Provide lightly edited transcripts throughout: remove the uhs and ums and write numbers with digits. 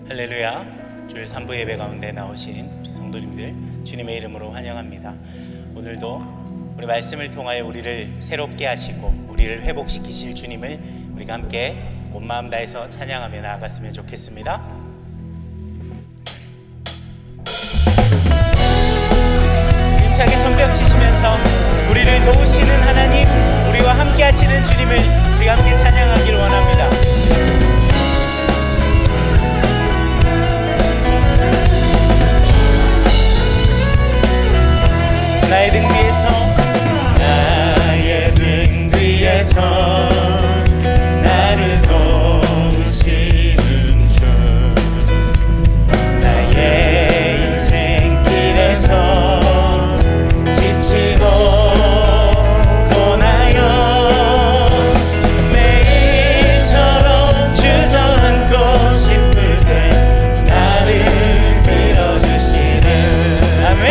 할렐루야. 주일 3부 예배 가운데 나오신 우리 성도님들 주님의 이름으로 환영합니다. 오늘도 우리 말씀을 통하여 우리를 새롭게 하시고 우리를 회복시키실 주님을 우리가 함께 온 마음 다해서 찬양하며 나아갔으면 좋겠습니다. 힘차게 손뼉 치시면서 우리를 도우시는 하나님, 우리와 함께 하시는 주님을 우리가 함께 찬양하기를 원합니다. 나의 등 뒤에서 나를 도우시는 주, 나의 인생길에서 지치고 고나여 매일처럼 주저앉고 싶을 때 나를 밀어주시는 아멘.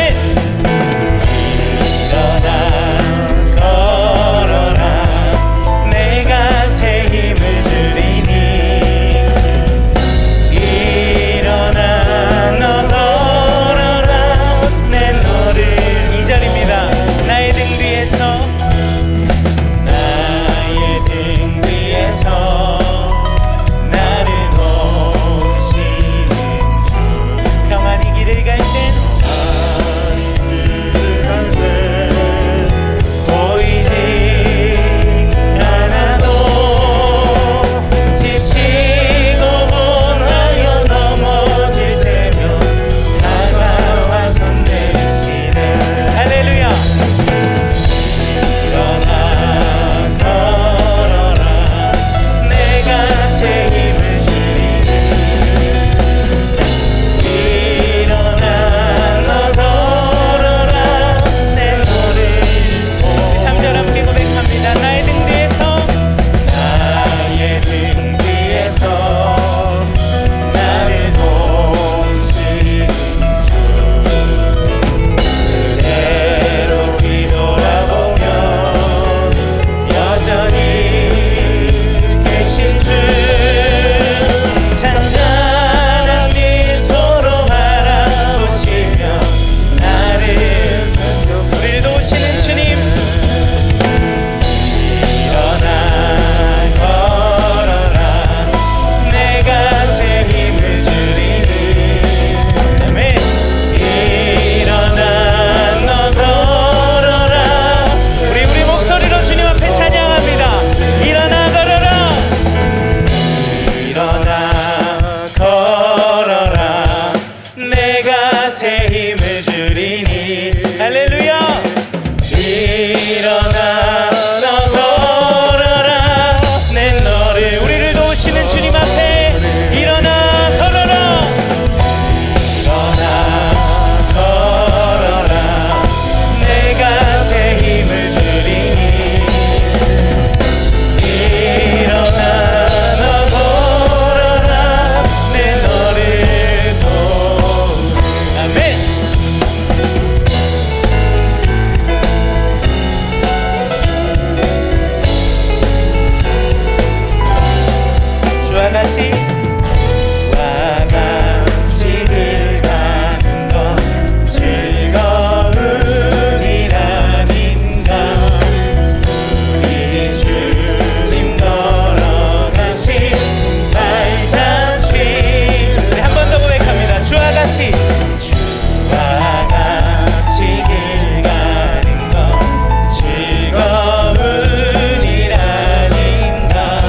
즐거운 일 아닌가.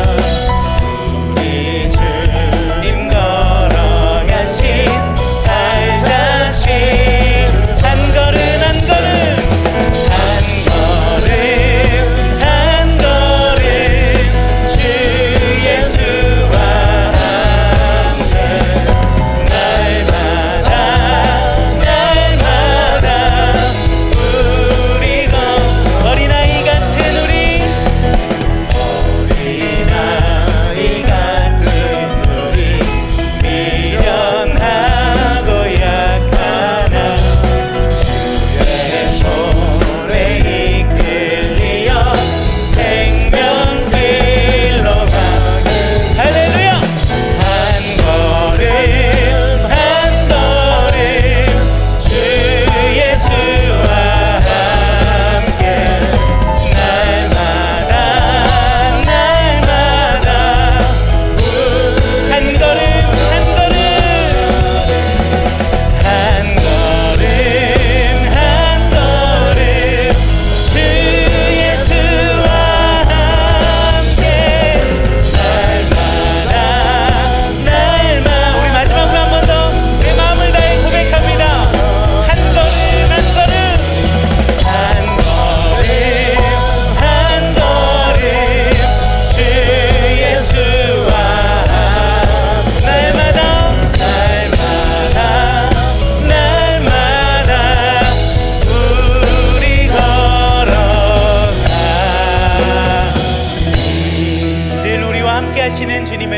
우리 주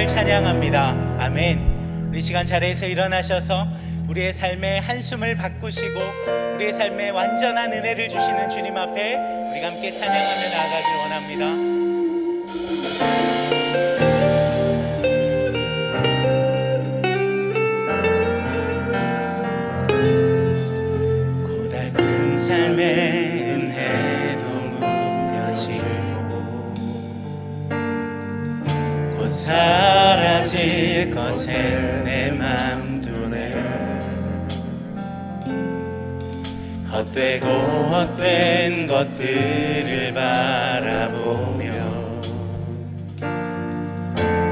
주님을 찬양합니다. 아멘. 우리 시간 자리에서 일어나셔서 우리의 삶의 한숨을 바꾸시고 우리의 삶에 완전한 은혜를 주시는 주님 앞에 우리가 함께 찬양하며 나아가길 원합니다. 고달픈 삶의 은혜도 무뎌지고 곧 사라질 것에 내 맘 두네. 헛되고 헛된 것들을 바라보며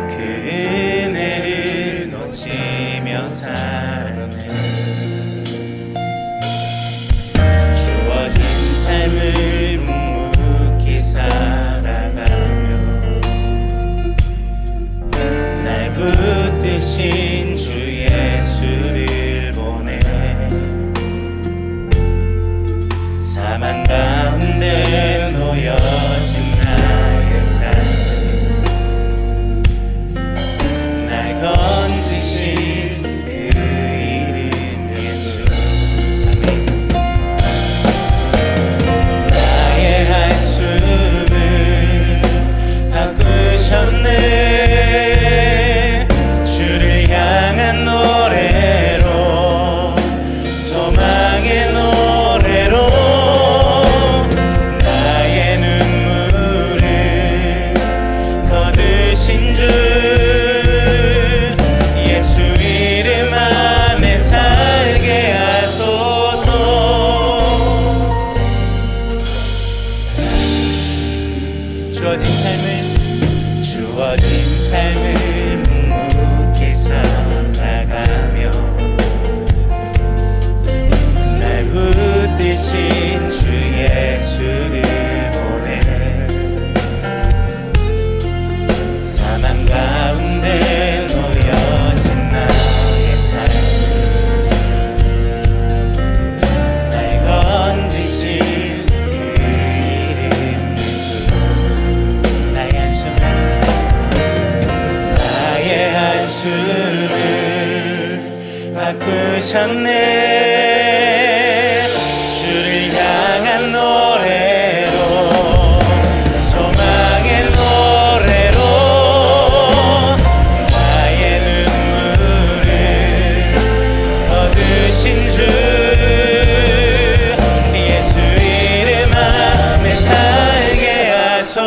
그 은혜를 놓치며 살았네. 주어진 삶을 묵묵히 살아가며 날 붙드신 주 예수를 보내. 사망 가운데 놓여진 나의 삶, 날 건지신 그 이름 예수. 아멘. 나의 한숨을 바꾸셨네. 주를 향한 노래로, 소망의 노래로 예수 이름 안에 살게 하소서. 주어진 삶을 묵묵히 살아가며 날 붙드신 주 예수를 보내. 사망 가운데 놓여진 나의 삶, 날 건지신 그 이름 예수. 나의 한숨을 바꾸셨네. 주를 향한 노래로, 소망의 노래로 나의 눈물을 거두신 주 예수 이름 안에 살게 하소서.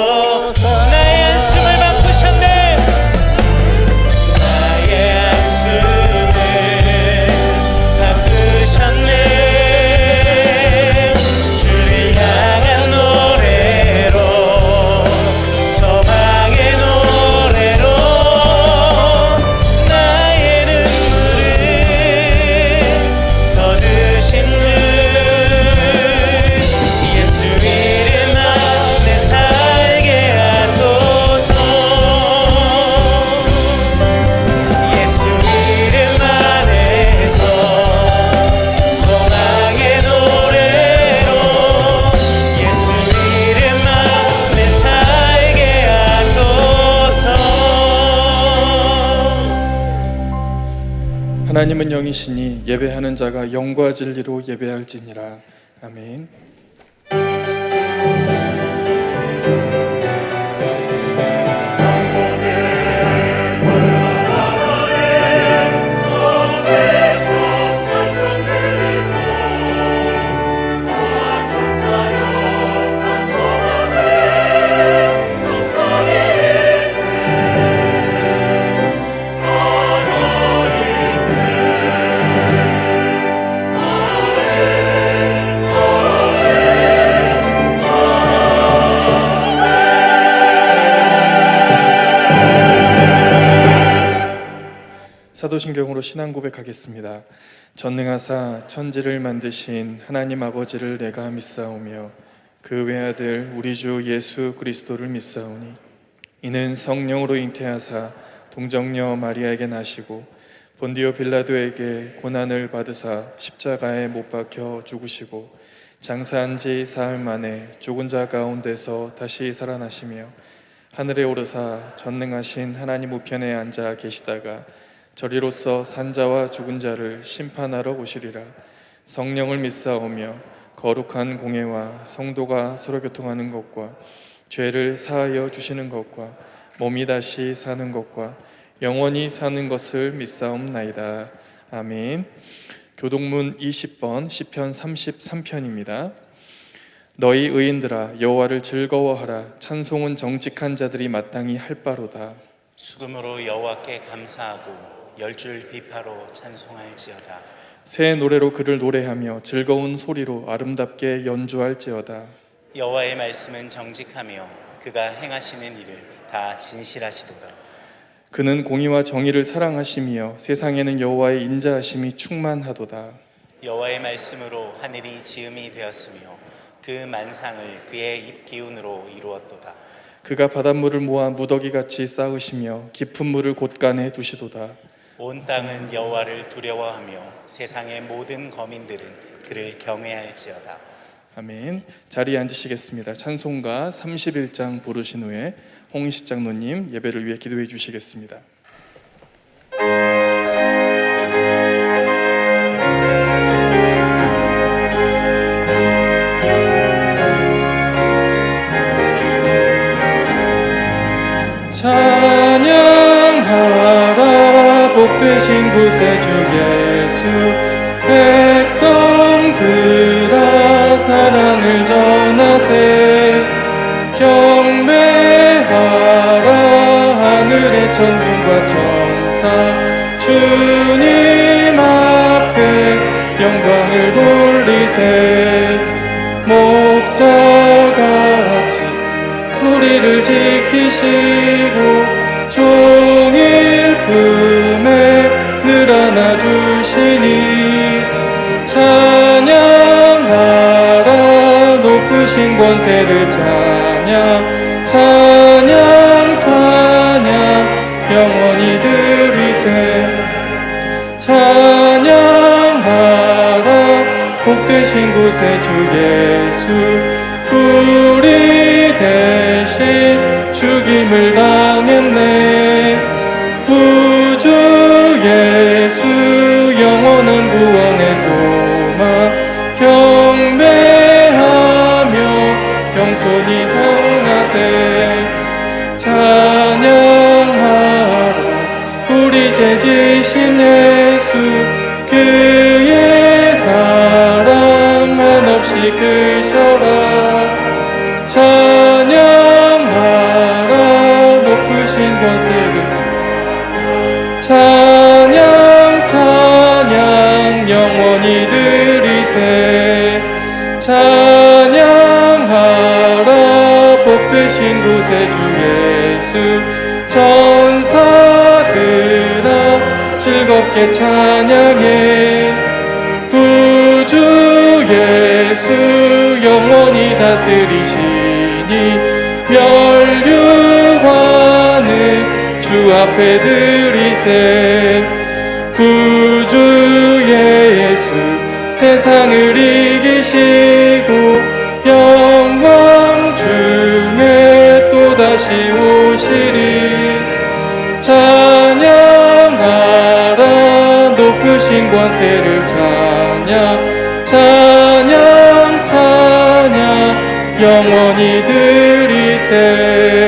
나의 한숨을 바꾸셨네. 나의 한숨을 바꾸셨네. 주를 향한 노래로, 소망의 노래로 나의 눈물을 거두신 주 예수 이름 안에 살게 하소서. 예수 이름 안에서 소망의 노래로 예수 이름 안에 살게 하소서. 하나님은 영이시니 예배하는 자가 영과 진리로 예배할지니라. 아멘. 사도신경으로 신앙 고백하겠습니다. 전능하사 천지를 만드신 하나님 아버지를 내가 믿사오며 그 외아들 우리 주 예수 그리스도를 믿사오니 이는 성령으로 잉태하사 동정녀 마리아에게 나시고 본디오 빌라도에게 고난을 받으사 십자가에 못 박혀 죽으시고 장사한 지 사흘 만에 죽은 자 가운데서 다시 살아나시며 하늘에 오르사 전능하신 하나님 우편에 앉아 계시다가 저리로서 산자와 죽은 자를 심판하러 오시리라. 성령을 믿사오며 거룩한 공예와 성도가 서로 교통하는 것과 죄를 사하여 주시는 것과 몸이 다시 사는 것과 영원히 사는 것을 믿사옵나이다. 아멘. 교동문 20번 시편 33편입니다. 너희 의인들아 여호와를 즐거워하라. 찬송은 정직한 자들이 마땅히 할 바로다. 수금으로 여호와께 감사하고 열줄 비파로 찬송할지어다. 새 노래로 그를 노래하며 즐거운 소리로 아름답게 연주할지어다. 여호와의 말씀은 정직하며 그가 행하시는 일을 다 진실하시도다. 그는 공의와 정의를 사랑하시며 세상에는 여호와의 인자하심이 충만하도다. 여호와의 말씀으로 하늘이 지음이 되었으며 그 만상을 그의 입 기운으로 이루었도다. 그가 바닷물을 모아 무더기같이 쌓으시며 깊은 물을 곳간에 두시도다. 온 땅은 여호와를 두려워하며 세상의 모든 거민들은 그를 경외할지어다. 아멘. 자리에 앉으시겠습니다. 찬송가 31장 부르신 후에 홍인식 장로님 예배를 위해 기도해 주시겠습니다. 찬양하라 복되신 구세주 예수 백성들아 사랑을 전하세 경배하라 하늘의 천군과 천사 주님 앞에 영광을 돌리세 목자같이 우리를 지키시고 종일 품에 늘 안아주시니 찬양하라 높으신 권세를 찬양 찬양 찬양 영원히 드리세 찬양하라 복되신 구세주 예수 우리 대신 죽임을 당했네 구주 예수 영원한 구원의 소망 경배하며 겸손히 전하세 찬양하라 우리 죄 지신 예수 그의 사랑 한없이 크셔라 찬양하라 높으신 권세를 찬양 찬양 영원히 드리세 찬양하라 복되신 구세주 예수 천사들아 즐겁게 찬양해 구주 예수 영원히 다스리시니 멸류관을 주 앞에 드리세 구주 예수 세상을 이기시고 영광 중에 또다시 오시리 찬양하라 높으신 권세를 찬양 찬양 찬양 영원히 드리세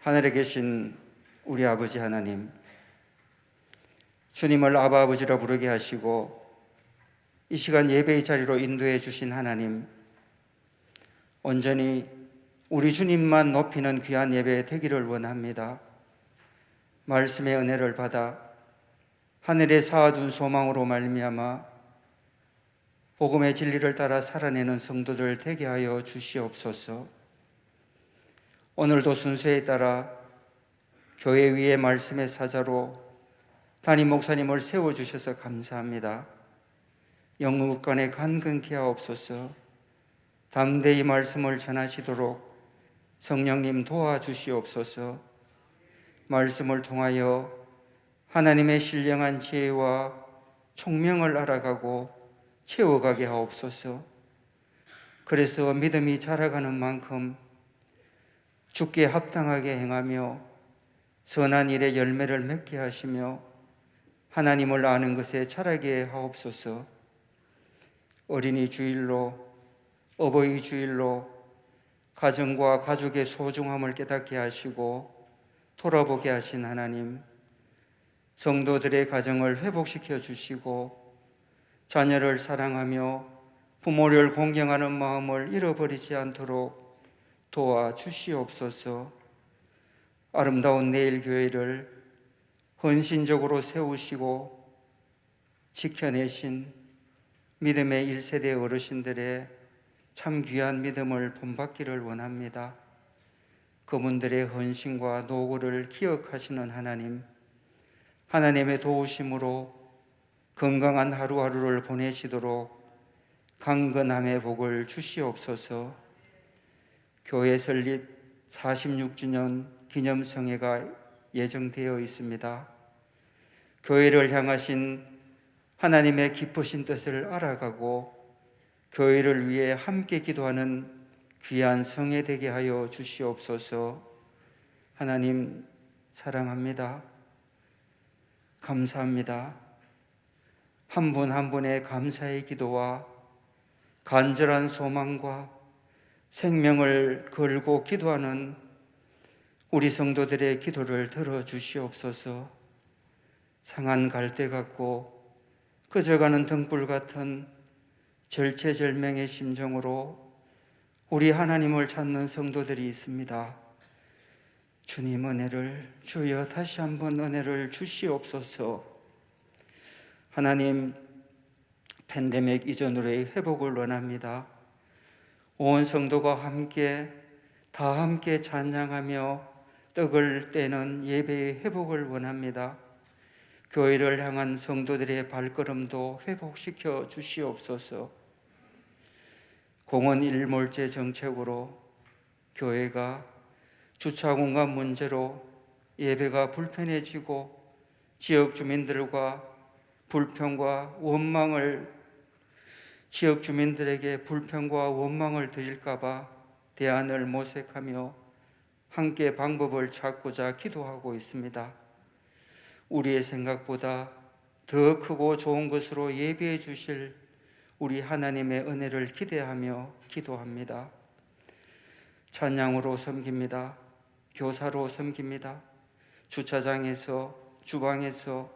하늘에 계신 우리 아버지 하나님, 주님을 아바 아버지라 부르게 하시고 이 시간 예배의 자리로 인도해 주신 하나님, 온전히 우리 주님만 높이는 귀한 예배 되기를 원합니다. 말씀의 은혜를 받아 하늘에 쌓아둔 소망으로 말미암아 복음의 진리를 따라 살아내는 성도들 되게 하여 주시옵소서. 오늘도 순서에 따라 교회 위의 말씀의 사자로 담임 목사님을 세워주셔서 감사합니다. 영국간에 간근케 하옵소서. 담대히 말씀을 전하시도록 성령님 도와주시옵소서. 말씀을 통하여 하나님의 신령한 지혜와 총명을 알아가고 채워가게 하옵소서. 그래서 믿음이 자라가는 만큼 주께 합당하게 행하며 선한 일의 열매를 맺게 하시며 하나님을 아는 것에 자라게 하옵소서. 어린이 주일로, 어버이 주일로 가정과 가족의 소중함을 깨닫게 하시고 돌아보게 하신 하나님, 성도들의 가정을 회복시켜 주시고 자녀를 사랑하며 부모를 공경하는 마음을 잃어버리지 않도록 도와주시옵소서. 아름다운 내일교회를 헌신적으로 세우시고 지켜내신 믿음의 1세대 어르신들의 참 귀한 믿음을 본받기를 원합니다. 그분들의 헌신과 노고를 기억하시는 하나님, 하나님의 도우심으로 건강한 하루하루를 보내시도록 강건함의 복을 주시옵소서. 교회 설립 46주년 기념성회가 예정되어 있습니다. 교회를 향하신 하나님의 기쁘신 뜻을 알아가고 교회를 위해 함께 기도하는 귀한 성회 되게 하여 주시옵소서. 하나님 사랑합니다. 감사합니다. 한 분 한 분의 감사의 기도와 간절한 소망과 생명을 걸고 기도하는 우리 성도들의 기도를 들어주시옵소서. 상한 갈대 같고 그저가는 등불 같은 절체절명의 심정으로 우리 하나님을 찾는 성도들이 있습니다. 주님 은혜를, 주여 다시 한번 은혜를 주시옵소서. 하나님, 팬데믹 이전으로의 회복을 원합니다. 온 성도가 다 함께 찬양하며 떡을 떼는 예배의 회복을 원합니다. 교회를 향한 성도들의 발걸음도 회복시켜 주시옵소서. 공원 일몰제 정책으로 교회가 주차 공간 문제로 예배가 불편해지고 지역 주민들과 지역 주민들에게 불평과 원망을 드릴까봐 대안을 모색하며 함께 방법을 찾고자 기도하고 있습니다. 우리의 생각보다 더 크고 좋은 것으로 예비해 주실 우리 하나님의 은혜를 기대하며 기도합니다. 찬양으로 섬깁니다. 교사로 섬깁니다. 주차장에서, 주방에서,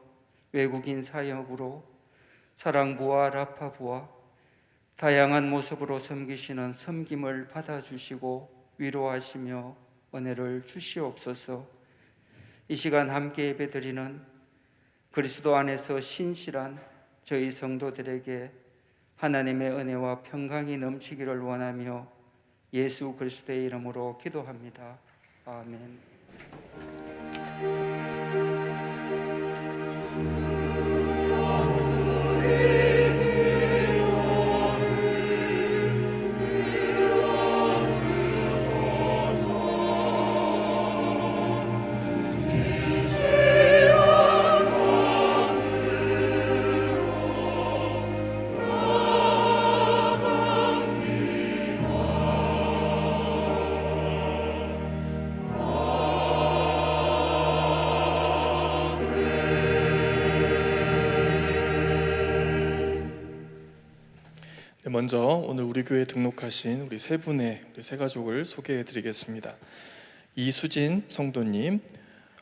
외국인 사역으로, 사랑부와 라파부와 다양한 모습으로 섬기시는 섬김을 받아주시고 위로하시며 은혜를 주시옵소서. 이 시간 함께 예배드리는 그리스도 안에서 신실한 저희 성도들에게 하나님의 은혜와 평강이 넘치기를 원하며 예수 그리스도의 이름으로 기도합니다. 아멘. 먼저 오늘 우리 교회에 등록하신 우리 세 분의 우리 세 가족을 소개해 드리겠습니다. 이수진 성도님,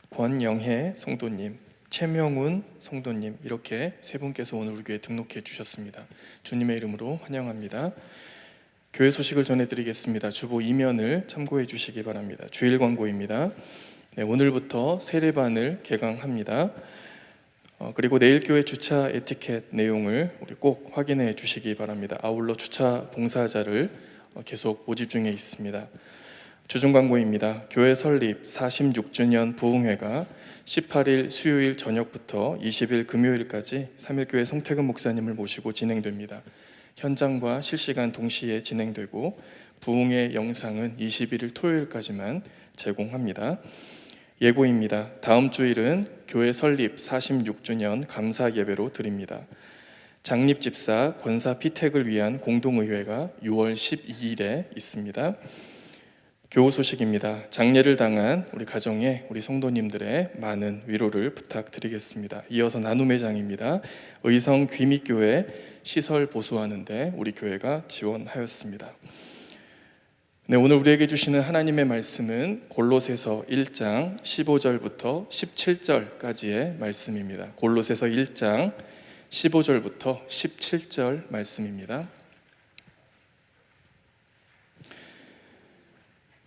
권영혜 성도님, 최명훈 성도님, 이렇게 세 분께서 오늘 우리 교회에 등록해 주셨습니다. 주님의 이름으로 환영합니다. 교회 소식을 전해드리겠습니다. 주보 2면을 참고해 주시기 바랍니다. 주일 광고입니다. 네, 오늘부터 세례반을 개강합니다. 그리고 내일 교회 주차 에티켓 내용을 우리 꼭 확인해 주시기 바랍니다. 아울러 주차 봉사자를 계속 모집 중에 있습니다. 주중 광고입니다. 교회 설립 46주년 부흥회가 18일 수요일 저녁부터 20일 금요일까지 3일교회 성태근 목사님을 모시고 진행됩니다. 현장과 실시간 동시에 진행되고 부흥회 영상은 21일 토요일까지만 제공합니다. 예고입니다. 다음 주일은 교회 설립 46주년 감사 예배로 드립니다. 장립집사 권사 피택을 위한 공동의회가 6월 12일에 있습니다. 교우 소식입니다. 장례를 당한 우리 가정에 우리 성도님들의 많은 위로를 부탁드리겠습니다. 이어서 나눔의 장입니다. 의성 귀미교회 시설 보수하는데 우리 교회가 지원하였습니다. 네, 오늘 우리에게 주시는 하나님의 말씀은 골로새서 1장 15절부터 17절까지의 말씀입니다. 골로새서 1장 15절부터 17절 말씀입니다.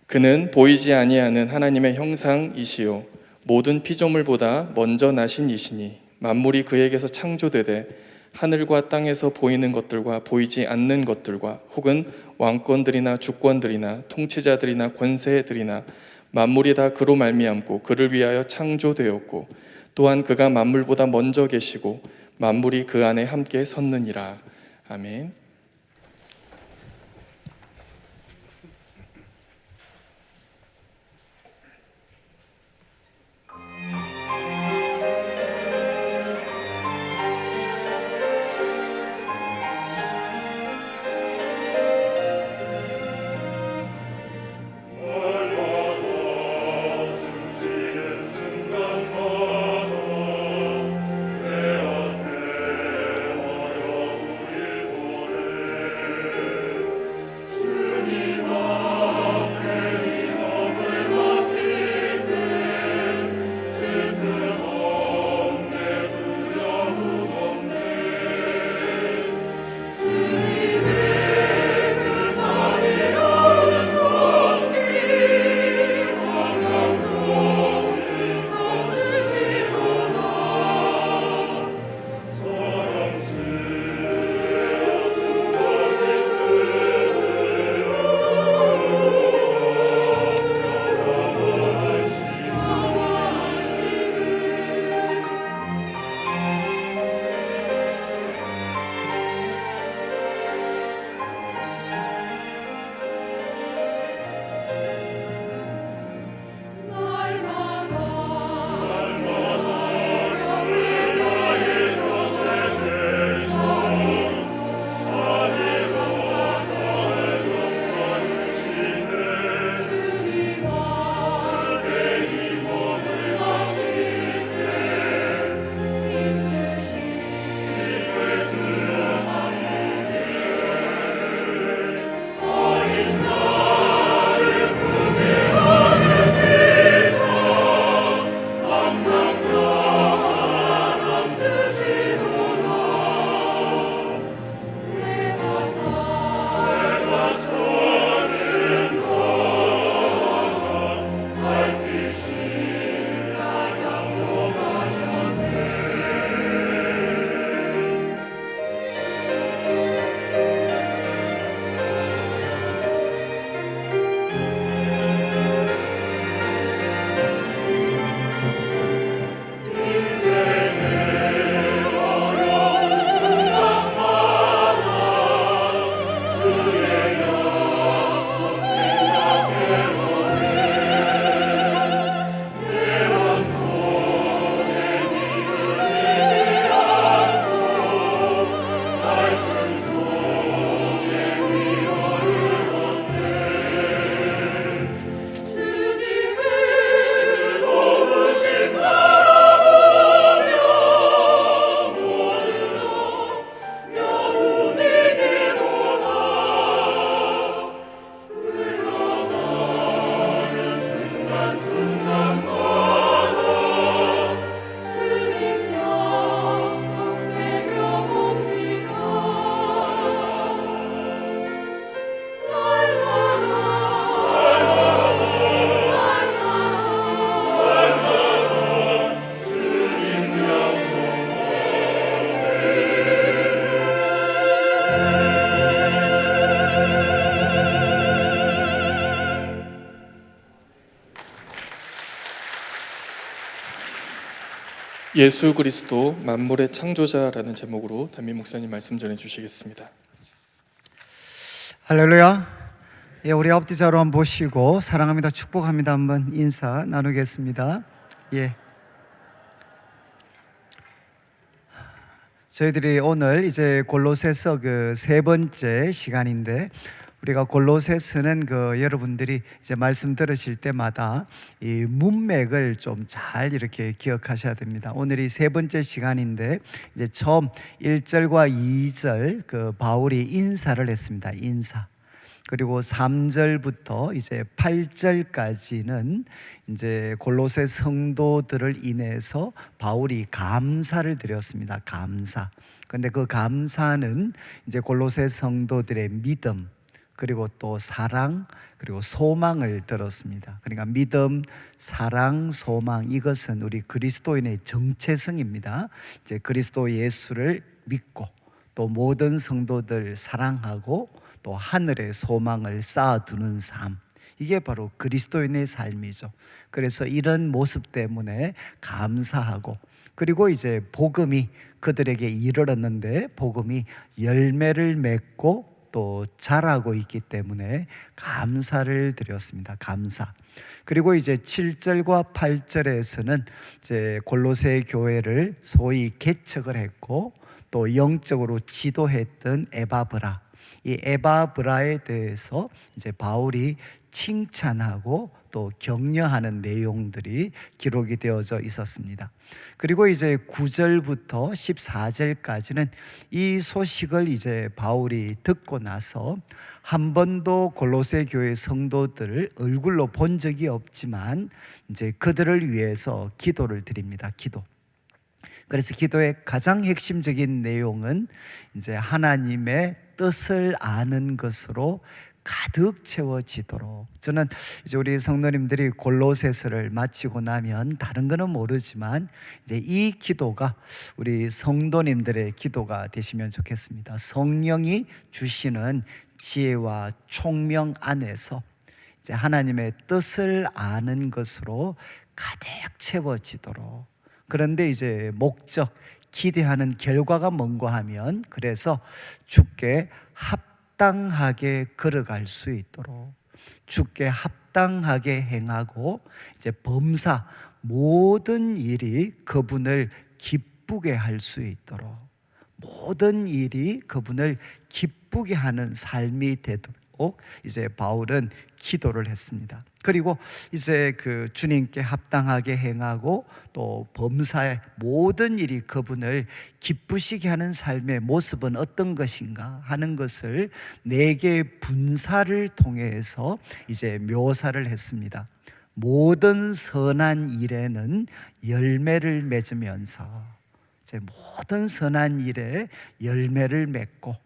그는 보이지 아니하는 하나님의 형상이시요 모든 피조물보다 먼저 나신 이시니 만물이 그에게서 창조되되 하늘과 땅에서 보이는 것들과 보이지 않는 것들과 혹은 왕권들이나 주권들이나 통치자들이나 권세들이나 만물이 다 그로 말미암고 그를 위하여 창조되었고 또한 그가 만물보다 먼저 계시고 만물이 그 안에 함께 섰느니라. 아멘. 예수 그리스도 만물의 창조자라는 제목으로 담임 목사님 말씀 전해 주시겠습니다. 할렐루야. 예, 우리 앞뒤 자로 한번 보시고 사랑합니다, 축복합니다 한번 인사 나누겠습니다. 예, 저희들이 오늘 이제 골로새서 그 세 번째 시간인데, 우리가 골로새서는 그 여러분들이 이제 말씀 들으실 때마다 이 문맥을 좀 잘 이렇게 기억하셔야 됩니다. 오늘이 세 번째 시간인데, 이제 처음 1절과 2절 그 바울이 인사를 했습니다. 인사. 그리고 3절부터 이제 8절까지는 이제 골로새 성도들을 인해서 바울이 감사를 드렸습니다. 감사. 근데 그 감사는 이제 골로새 성도들의 믿음, 그리고 또 사랑, 그리고 소망을 들었습니다. 그러니까 믿음, 사랑, 소망, 이것은 우리 그리스도인의 정체성입니다. 이제 그리스도 예수를 믿고 또 모든 성도들 사랑하고 또 하늘의 소망을 쌓아두는 삶, 이게 바로 그리스도인의 삶이죠. 그래서 이런 모습 때문에 감사하고, 그리고 이제 복음이 그들에게 이르렀는데 복음이 열매를 맺고 또 자라고 있기 때문에 감사를 드렸습니다. 감사. 그리고 이제 7절과 8절에서는 이제 골로새 교회를 소위 개척을 했고 또 영적으로 지도했던 에바브라, 이 에바브라에 대해서 이제 바울이 칭찬하고 또 격려하는 내용들이 기록이 되어져 있었습니다. 그리고 이제 9절부터 14절까지는 이 소식을 이제 바울이 듣고 나서 한 번도 골로새 교회 성도들을 얼굴로 본 적이 없지만 이제 그들을 위해서 기도를 드립니다. 기도. 그래서 기도의 가장 핵심적인 내용은 이제 하나님의 뜻을 아는 것으로 가득 채워지도록. 저는 이제 우리 성도님들이 골로새서를 마치고 나면 다른 거는 모르지만 이제 이 기도가 우리 성도님들의 기도가 되시면 좋겠습니다. 성령이 주시는 지혜와 총명 안에서 이제 하나님의 뜻을 아는 것으로 가득 채워지도록. 그런데 이제 목적, 기대하는 결과가 뭔가 하면, 그래서 주께 합당하게 걸어갈 수 있도록, 주께 합당하게 행하고 이제 범사 모든 일이 그분을 기쁘게 할 수 있도록, 모든 일이 그분을 기쁘게 하는 삶이 되도록 이제 바울은 기도를 했습니다. 그리고 이제 그 주님께 합당하게 행하고 또 범사의 모든 일이 그분을 기쁘시게 하는 삶의 모습은 어떤 것인가 하는 것을 4개의 분사를 통해서 이제 묘사를 했습니다. 모든 선한 일에는 열매를 맺으면서, 이제 모든 선한 일에 열매를 맺고,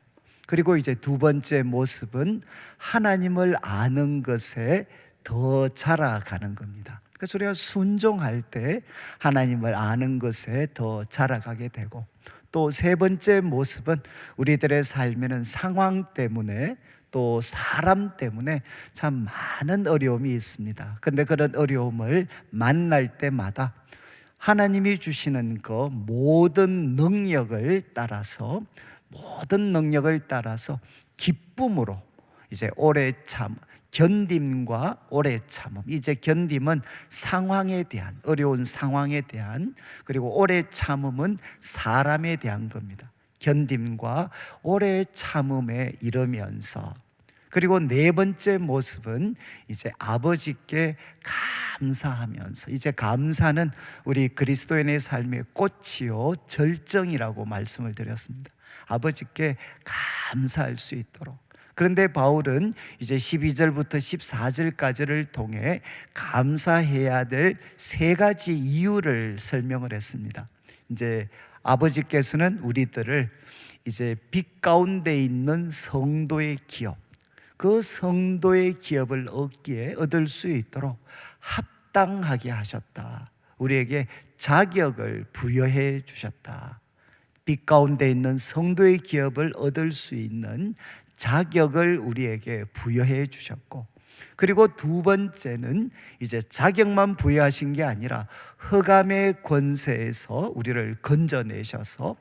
그리고 이제 두 번째 모습은 하나님을 아는 것에 더 자라가는 겁니다. 그래서 우리가 순종할 때 하나님을 아는 것에 더 자라가게 되고, 또 세 번째 모습은 우리들의 삶에는 상황 때문에 또 사람 때문에 참 많은 어려움이 있습니다. 그런데 그런 어려움을 만날 때마다 하나님이 주시는 그 모든 능력을 따라서 기쁨으로 이제 오래 참, 견딤과 오래 참음. 이제 견딤은 상황에 대한, 어려운 상황에 대한, 그리고 오래 참음은 사람에 대한 겁니다. 견딤과 오래 참음에 이르면서, 그리고 4번째 모습은 이제 아버지께 감사하면서, 이제 감사는 우리 그리스도인의 삶의 꽃이요 절정이라고 말씀을 드렸습니다. 아버지께 감사할 수 있도록. 그런데 바울은 이제 12절부터 14절까지를 통해 감사해야 될 3가지 이유를 설명을 했습니다. 이제 아버지께서는 우리들을 이제 빛 가운데 있는 성도의 기업, 그 성도의 기업을 얻을 수 있도록 합당하게 하셨다. 우리에게 자격을 부여해 주셨다. 빛 가운데 있는 성도의 기업을 얻을 수 있는 자격을 우리에게 부여해 주셨고, 그리고 2번째는 이제 자격만 부여하신 게 아니라 흑암의 권세에서 우리를 건져내셔서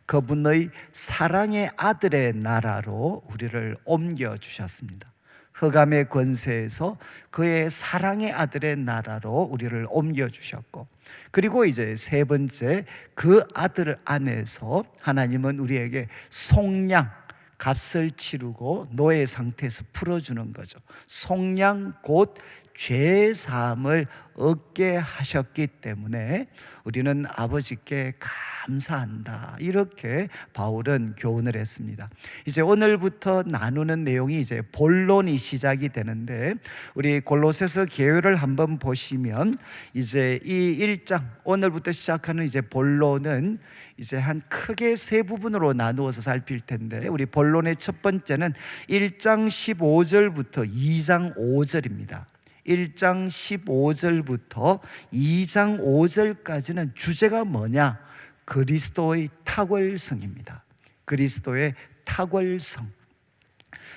그분의 사랑의 아들의 나라로 우리를 옮겨 주셨습니다. 흑암의 권세에서 그의 사랑의 아들의 나라로 우리를 옮겨주셨고, 그리고 이제 세 번째, 그 아들 안에서 하나님은 우리에게 속량, 값을 치르고 노예 상태에서 풀어주는 거죠. 속량 곧 죄사함을 얻게 하셨기 때문에 우리는 아버지께 감사한다, 이렇게 바울은 교훈을 했습니다. 이제 오늘부터 나누는 내용이 이제 본론이 시작이 되는데, 우리 골로새서 계율을 한번 보시면 이제 이 1장, 오늘부터 시작하는 이제 본론은 이제 한 크게 세 부분으로 나누어서 살필 텐데, 우리 본론의 첫 번째는 1장 15절부터 2장 5절입니다. 1장 15절부터 2장 5절까지는 주제가 뭐냐? 그리스도의 탁월성입니다. 그리스도의 탁월성.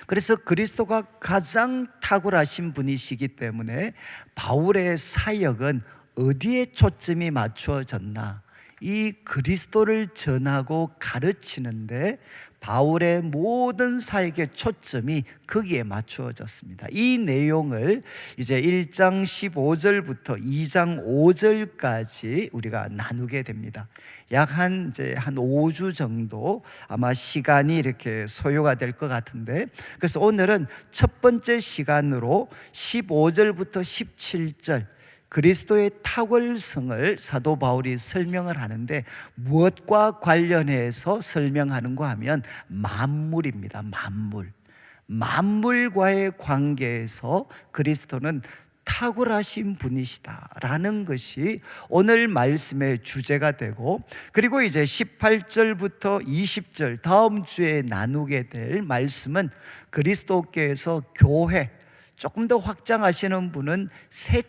그래서 그리스도가 가장 탁월하신 분이시기 때문에 바울의 사역은 어디에 초점이 맞추어졌나? 이 그리스도를 전하고 가르치는데 바울의 모든 사역의 초점이 거기에 맞추어졌습니다. 이 내용을 이제 1장 15절부터 2장 5절까지 우리가 나누게 됩니다. 약 한 5주 정도 아마 시간이 이렇게 소요가 될 것 같은데, 그래서 오늘은 첫 번째 시간으로 15절부터 17절 그리스도의 탁월성을 사도 바울이 설명을 하는데, 무엇과 관련해서 설명하는가 하면 만물입니다. 만물과의 관계에서 그리스도는 탁월하신 분이시다라는 것이 오늘 말씀의 주제가 되고, 그리고 이제 18절부터 20절 다음 주에 나누게 될 말씀은 그리스도께서 교회, 조금 더 확장하시는 분은 새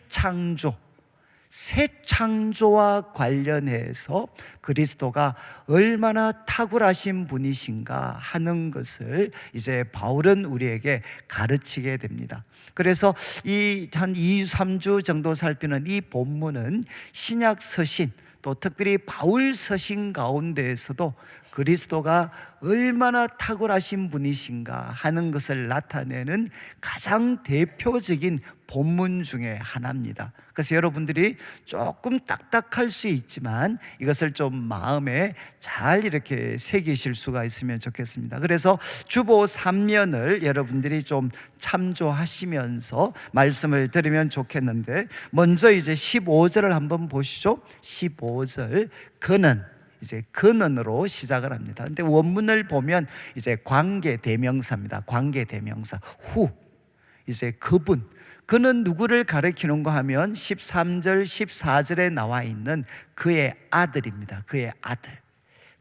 창조와 관련해서 그리스도가 얼마나 탁월하신 분이신가 하는 것을 이제 바울은 우리에게 가르치게 됩니다. 그래서 이 한 2, 3주 정도 살피는 이 본문은 신약 서신, 또 특별히 바울 서신 가운데에서도 그리스도가 얼마나 탁월하신 분이신가 하는 것을 나타내는 가장 대표적인 본문 중에 하나입니다. 그래서 여러분들이 조금 딱딱할 수 있지만 이것을 좀 마음에 잘 이렇게 새기실 수가 있으면 좋겠습니다. 그래서 주보 3면을 여러분들이 좀 참조하시면서 말씀을 들으면 좋겠는데, 먼저 이제 15절을 한번 보시죠. 15절, 이제 근원으로 시작을 합니다. 근데 원문을 보면 이제 관계 대명사입니다. 관계 대명사. 이제 그는 누구를 가리키는가 하면 13절 14절에 나와 있는 그의 아들입니다. 그의 아들,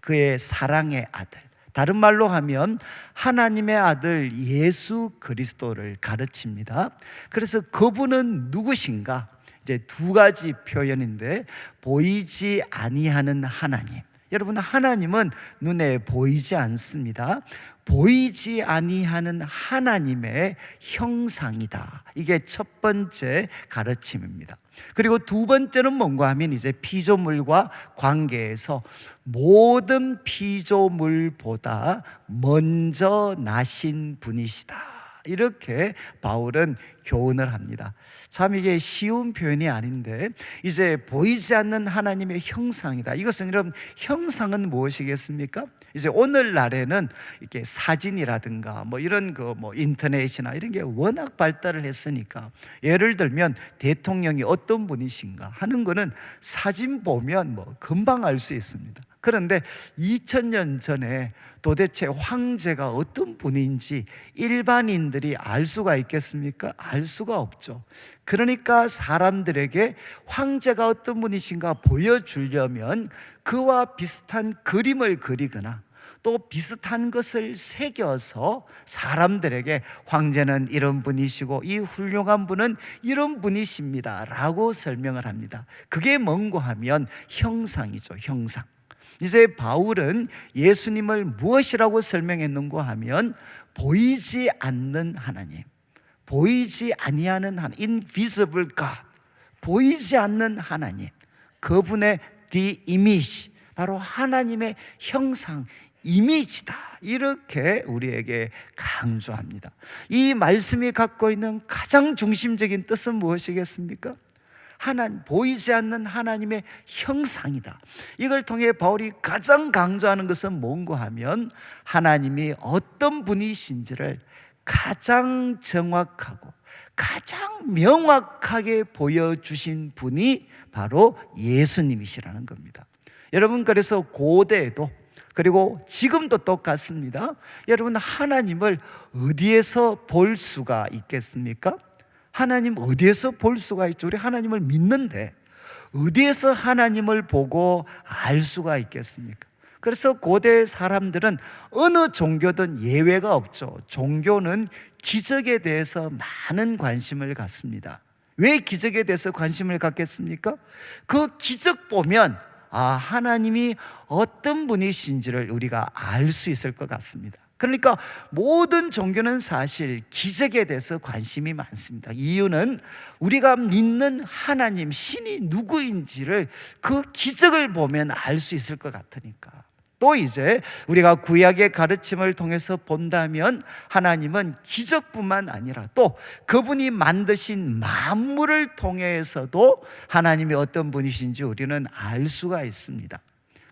그의 사랑의 아들. 다른 말로 하면 하나님의 아들 예수 그리스도를 가르칩니다. 그래서 그분은 누구신가? 이제 두 가지 표현인데, 보이지 아니하는 하나님. 여러분, 하나님은 눈에 보이지 않습니다. 보이지 아니하는 하나님의 형상이다. 이게 첫 번째 가르침입니다. 그리고 두 번째는 뭔가 하면 이제 피조물과 관계에서 모든 피조물보다 먼저 나신 분이시다, 이렇게 바울은 교훈을 합니다. 참 이게 쉬운 표현이 아닌데, 이제 보이지 않는 하나님의 형상이다. 이것은 여러분, 형상은 무엇이겠습니까? 이제 오늘날에는 이렇게 사진이라든가 이런 인터넷이나 이런 게 워낙 발달을 했으니까, 예를 들면 대통령이 어떤 분이신가 하는 거는 사진 보면 금방 알 수 있습니다. 그런데 2000년 전에 도대체 황제가 어떤 분인지 일반인들이 알 수가 있겠습니까? 알 수가 없죠. 그러니까 사람들에게 황제가 어떤 분이신가 보여주려면 그와 비슷한 그림을 그리거나 또 비슷한 것을 새겨서 사람들에게 황제는 이런 분이시고 이 훌륭한 분은 이런 분이십니다 라고 설명을 합니다. 그게 뭔가 하면 형상이죠. 형상. 이제 바울은 예수님을 무엇이라고 설명했는가 하면 보이지 않는 하나님, 보이지 아니하는 하나님, invisible God, 보이지 않는 하나님, 그분의 the image, 바로 하나님의 형상, 이미지다, 이렇게 우리에게 강조합니다. 이 말씀이 갖고 있는 가장 중심적인 뜻은 무엇이겠습니까? 보이지 않는 하나님의 형상이다. 이걸 통해 바울이 가장 강조하는 것은 뭔가 하면 하나님이 어떤 분이신지를 가장 정확하고 가장 명확하게 보여주신 분이 바로 예수님이시라는 겁니다. 여러분, 그래서 고대에도 그리고 지금도 똑같습니다. 여러분, 하나님을 어디에서 볼 수가 있겠습니까? 하나님 어디에서 볼 수가 있죠? 우리 하나님을 믿는데 어디에서 하나님을 보고 알 수가 있겠습니까? 그래서 고대 사람들은 어느 종교든 예외가 없죠. 종교는 기적에 대해서 많은 관심을 갖습니다. 왜 기적에 대해서 관심을 갖겠습니까? 그 기적 보면 하나님이 어떤 분이신지를 우리가 알 수 있을 것 같습니다. 그러니까 모든 종교는 사실 기적에 대해서 관심이 많습니다. 이유는 우리가 믿는 하나님, 신이 누구인지를 그 기적을 보면 알 수 있을 것 같으니까. 또 이제 우리가 구약의 가르침을 통해서 본다면 하나님은 기적뿐만 아니라 또 그분이 만드신 만물을 통해서도 하나님이 어떤 분이신지 우리는 알 수가 있습니다.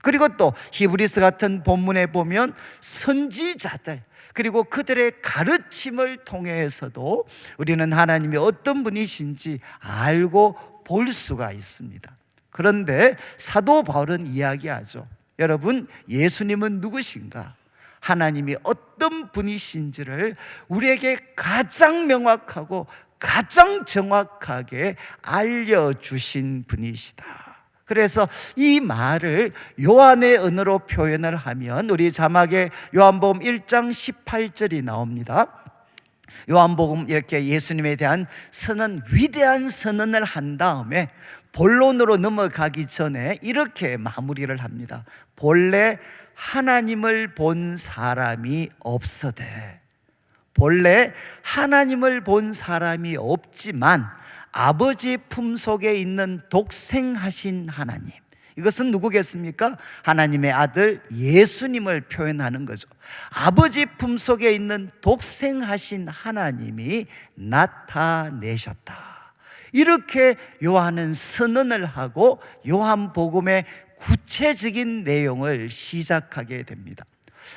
그리고 또 히브리서 같은 본문에 보면 선지자들 그리고 그들의 가르침을 통해서도 우리는 하나님이 어떤 분이신지 알고 볼 수가 있습니다. 그런데 사도 바울은 이야기하죠. 여러분, 예수님은 누구신가? 하나님이 어떤 분이신지를 우리에게 가장 명확하고 가장 정확하게 알려주신 분이시다. 그래서 이 말을 요한의 언어로 표현을 하면 우리 자막에 요한복음 1장 18절이 나옵니다. 요한복음 이렇게 예수님에 대한 선언, 위대한 선언을 한 다음에 본론으로 넘어가기 전에 이렇게 마무리를 합니다. 본래 하나님을 본 사람이 없으되, 본래 하나님을 본 사람이 없지만 아버지 품속에 있는 독생하신 하나님, 이것은 누구겠습니까? 하나님의 아들 예수님을 표현하는 거죠. 아버지 품속에 있는 독생하신 하나님이 나타내셨다, 이렇게 요한은 선언을 하고 요한복음의 구체적인 내용을 시작하게 됩니다.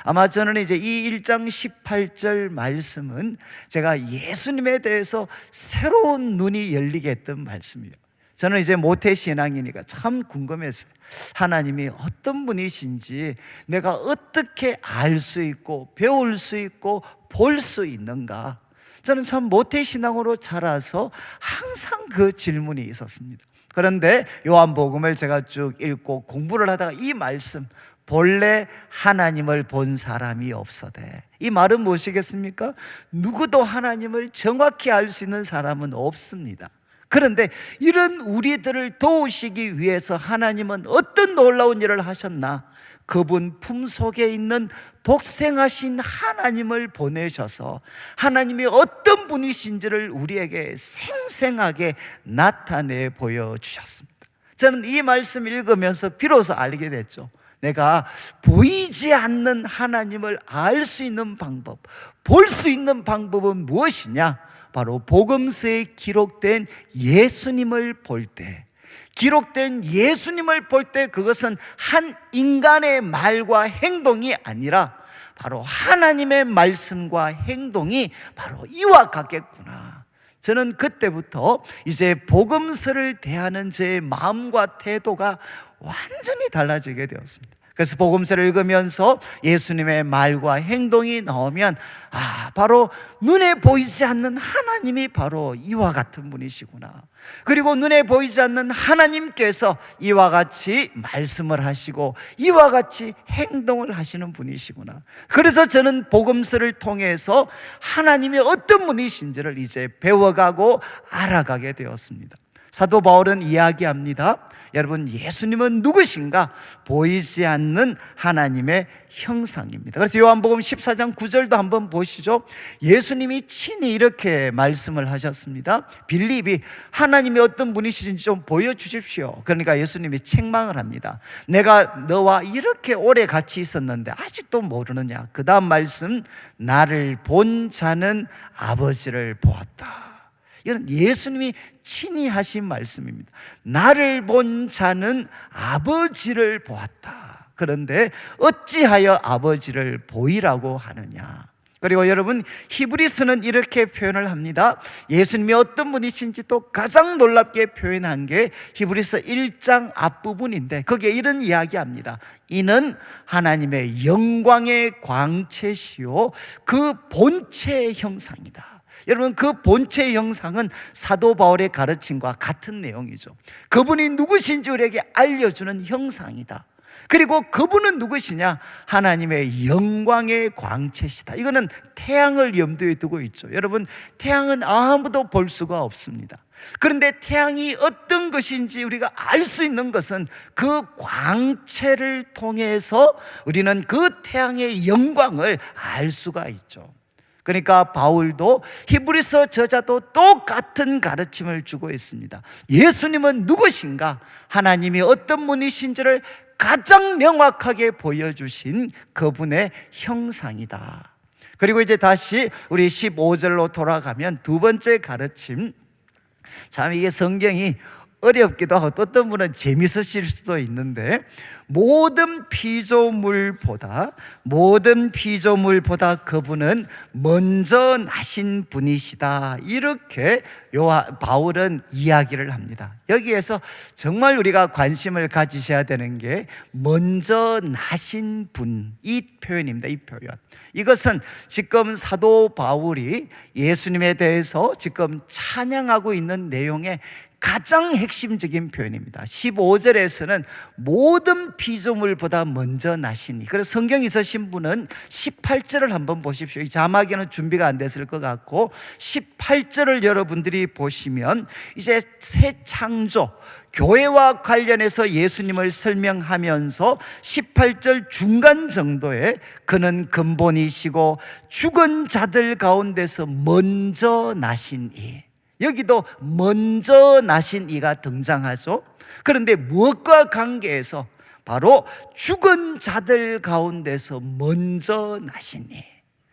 아마 저는 이제 이 1장 18절 말씀은 제가 예수님에 대해서 새로운 눈이 열리게 했던 말씀이에요. 저는 이제 모태신앙이니까 참 궁금했어요. 하나님이 어떤 분이신지 내가 어떻게 알 수 있고 배울 수 있고 볼 수 있는가. 저는 참 모태신앙으로 자라서 항상 그 질문이 있었습니다. 그런데 요한복음을 제가 쭉 읽고 공부를 하다가 이 말씀, 본래 하나님을 본 사람이 없어대, 이 말은 무엇이겠습니까? 누구도 하나님을 정확히 알 수 있는 사람은 없습니다. 그런데 이런 우리들을 도우시기 위해서 하나님은 어떤 놀라운 일을 하셨나? 그분 품속에 있는 독생하신 하나님을 보내셔서 하나님이 어떤 분이신지를 우리에게 생생하게 나타내 보여주셨습니다. 저는 이 말씀 읽으면서 비로소 알게 됐죠. 내가 보이지 않는 하나님을 알 수 있는 방법, 볼 수 있는 방법은 무엇이냐? 바로 복음서에 기록된 예수님을 볼 때, 기록된 예수님을 볼 때 그것은 한 인간의 말과 행동이 아니라 바로 하나님의 말씀과 행동이 바로 이와 같겠구나. 저는 그때부터 이제 복음서를 대하는 제 마음과 태도가 완전히 달라지게 되었습니다. 그래서 복음서를 읽으면서 예수님의 말과 행동이 나오면 바로 눈에 보이지 않는 하나님이 바로 이와 같은 분이시구나. 그리고 눈에 보이지 않는 하나님께서 이와 같이 말씀을 하시고 이와 같이 행동을 하시는 분이시구나. 그래서 저는 복음서를 통해서 하나님이 어떤 분이신지를 이제 배워가고 알아가게 되었습니다. 사도 바울은 이야기합니다. 여러분, 예수님은 누구신가? 보이지 않는 하나님의 형상입니다. 그래서 요한복음 14장 9절도 한번 보시죠. 예수님이 친히 이렇게 말씀을 하셨습니다. 빌립이 하나님이 어떤 분이신지 좀 보여주십시오. 그러니까 예수님이 책망을 합니다. 내가 너와 이렇게 오래 같이 있었는데 아직도 모르느냐? 그 다음 말씀, 나를 본 자는 아버지를 보았다. 이건 예수님이 친히 하신 말씀입니다. 나를 본 자는 아버지를 보았다. 그런데 어찌하여 아버지를 보이라고 하느냐? 그리고 여러분, 히브리서는 이렇게 표현을 합니다. 예수님이 어떤 분이신지 또 가장 놀랍게 표현한 게 히브리서 1장 앞부분인데, 거기에 이런 이야기합니다. 이는 하나님의 영광의 광채시요 그 본체의 형상이다. 여러분, 그 본체의 형상은 사도 바울의 가르침과 같은 내용이죠. 그분이 누구신지 우리에게 알려주는 형상이다. 그리고 그분은 누구시냐? 하나님의 영광의 광채시다. 이거는 태양을 염두에 두고 있죠. 여러분, 태양은 아무도 볼 수가 없습니다. 그런데 태양이 어떤 것인지 우리가 알 수 있는 것은 그 광채를 통해서 우리는 그 태양의 영광을 알 수가 있죠. 그러니까 바울도, 히브리서 저자도 똑같은 가르침을 주고 있습니다. 예수님은 누구신가? 하나님이 어떤 분이신지를 가장 명확하게 보여주신 그분의 형상이다. 그리고 이제 다시 우리 15절로 돌아가면 두 번째 가르침, 참 이게 성경이 어렵기도 하고 어떤 분은 재밌으실 수도 있는데, 모든 피조물보다 그분은 먼저 나신 분이시다. 이렇게 바울은 이야기를 합니다. 여기에서 정말 우리가 관심을 가지셔야 되는 게 먼저 나신 분, 이 표현입니다. 이 표현. 이것은 지금 사도 바울이 예수님에 대해서 지금 찬양하고 있는 내용의 가장 핵심적인 표현입니다. 15절에서는 모든 피조물보다 먼저 나시니, 그래서 성경 있으신 분은 18절을 한번 보십시오. 이 자막에는 준비가 안 됐을 것 같고 18절을 여러분들이 보시면 이제 새 창조, 교회와 관련해서 예수님을 설명하면서 18절 중간 정도에 그는 근본이시고 죽은 자들 가운데서 먼저 나신 이, 여기도 먼저 나신 이가 등장하죠. 그런데 무엇과 관계해서? 바로 죽은 자들 가운데서 먼저 나신 이.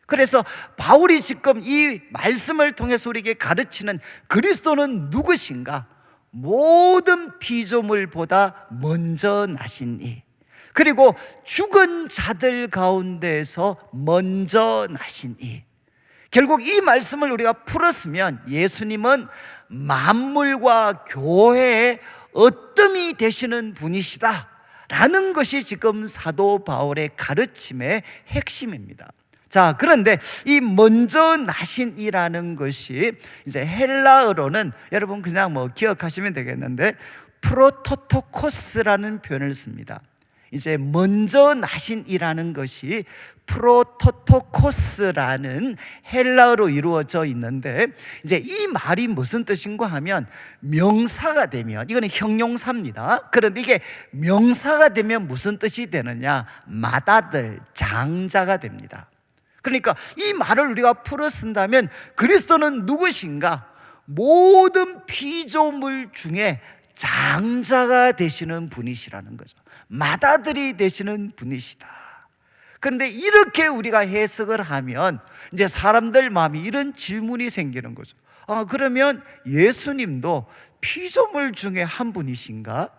그래서 바울이 지금 이 말씀을 통해서 우리에게 가르치는 그리스도는 누구신가? 모든 피조물보다 먼저 나신 이, 그리고 죽은 자들 가운데서 먼저 나신 이. 결국 이 말씀을 우리가 풀었으면 예수님은 만물과 교회의 어뜸이 되시는 분이시다 라는 것이 지금 사도 바울의 가르침의 핵심입니다. 자, 그런데 이 먼저 나신이라는 것이 이제 헬라어로는 여러분 그냥 뭐 기억하시면 되겠는데 프로토토코스라는 표현을 씁니다. 이제 먼저 나신이라는 것이 프로토토코스라는 헬라어로 이루어져 있는데, 이제 이 말이 무슨 뜻인가 하면, 명사가 되면, 이거는 형용사입니다. 그런데 이게 명사가 되면 무슨 뜻이 되느냐? 맏아들, 장자가 됩니다. 그러니까 이 말을 우리가 풀어 쓴다면 그리스도는 누구신가? 모든 피조물 중에 장자가 되시는 분이시라는 거죠. 맏아들이 되시는 분이시다. 그런데 이렇게 우리가 해석을 하면 이제 사람들 마음에 이런 질문이 생기는 거죠. 그러면 예수님도 피조물 중에 한 분이신가?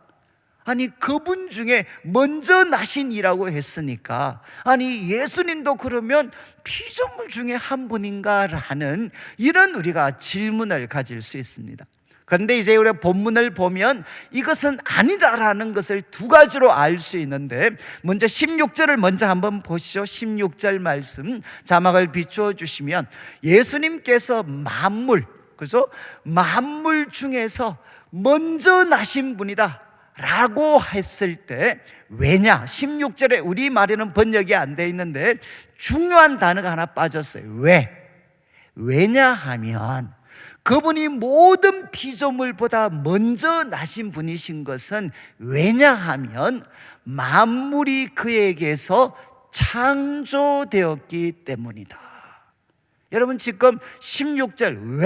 아니, 그분 중에 먼저 나신이라고 했으니까, 아니 예수님도 그러면 피조물 중에 한 분인가라는 이런 우리가 질문을 가질 수 있습니다. 그런데 이제 우리가 본문을 보면 이것은 아니다라는 것을 두 가지로 알 수 있는데, 먼저 16절을 먼저 한번 보시죠. 16절 말씀 자막을 비추어 주시면, 예수님께서 만물, 그죠? 만물 중에서 먼저 나신 분이다 라고 했을 때, 왜냐? 16절에 우리말에는 번역이 안 돼 있는데 중요한 단어가 하나 빠졌어요. 왜냐하면 그분이 모든 피조물보다 먼저 나신 분이신 것은 왜냐하면 만물이 그에게서 창조되었기 때문이다. 여러분 지금 16절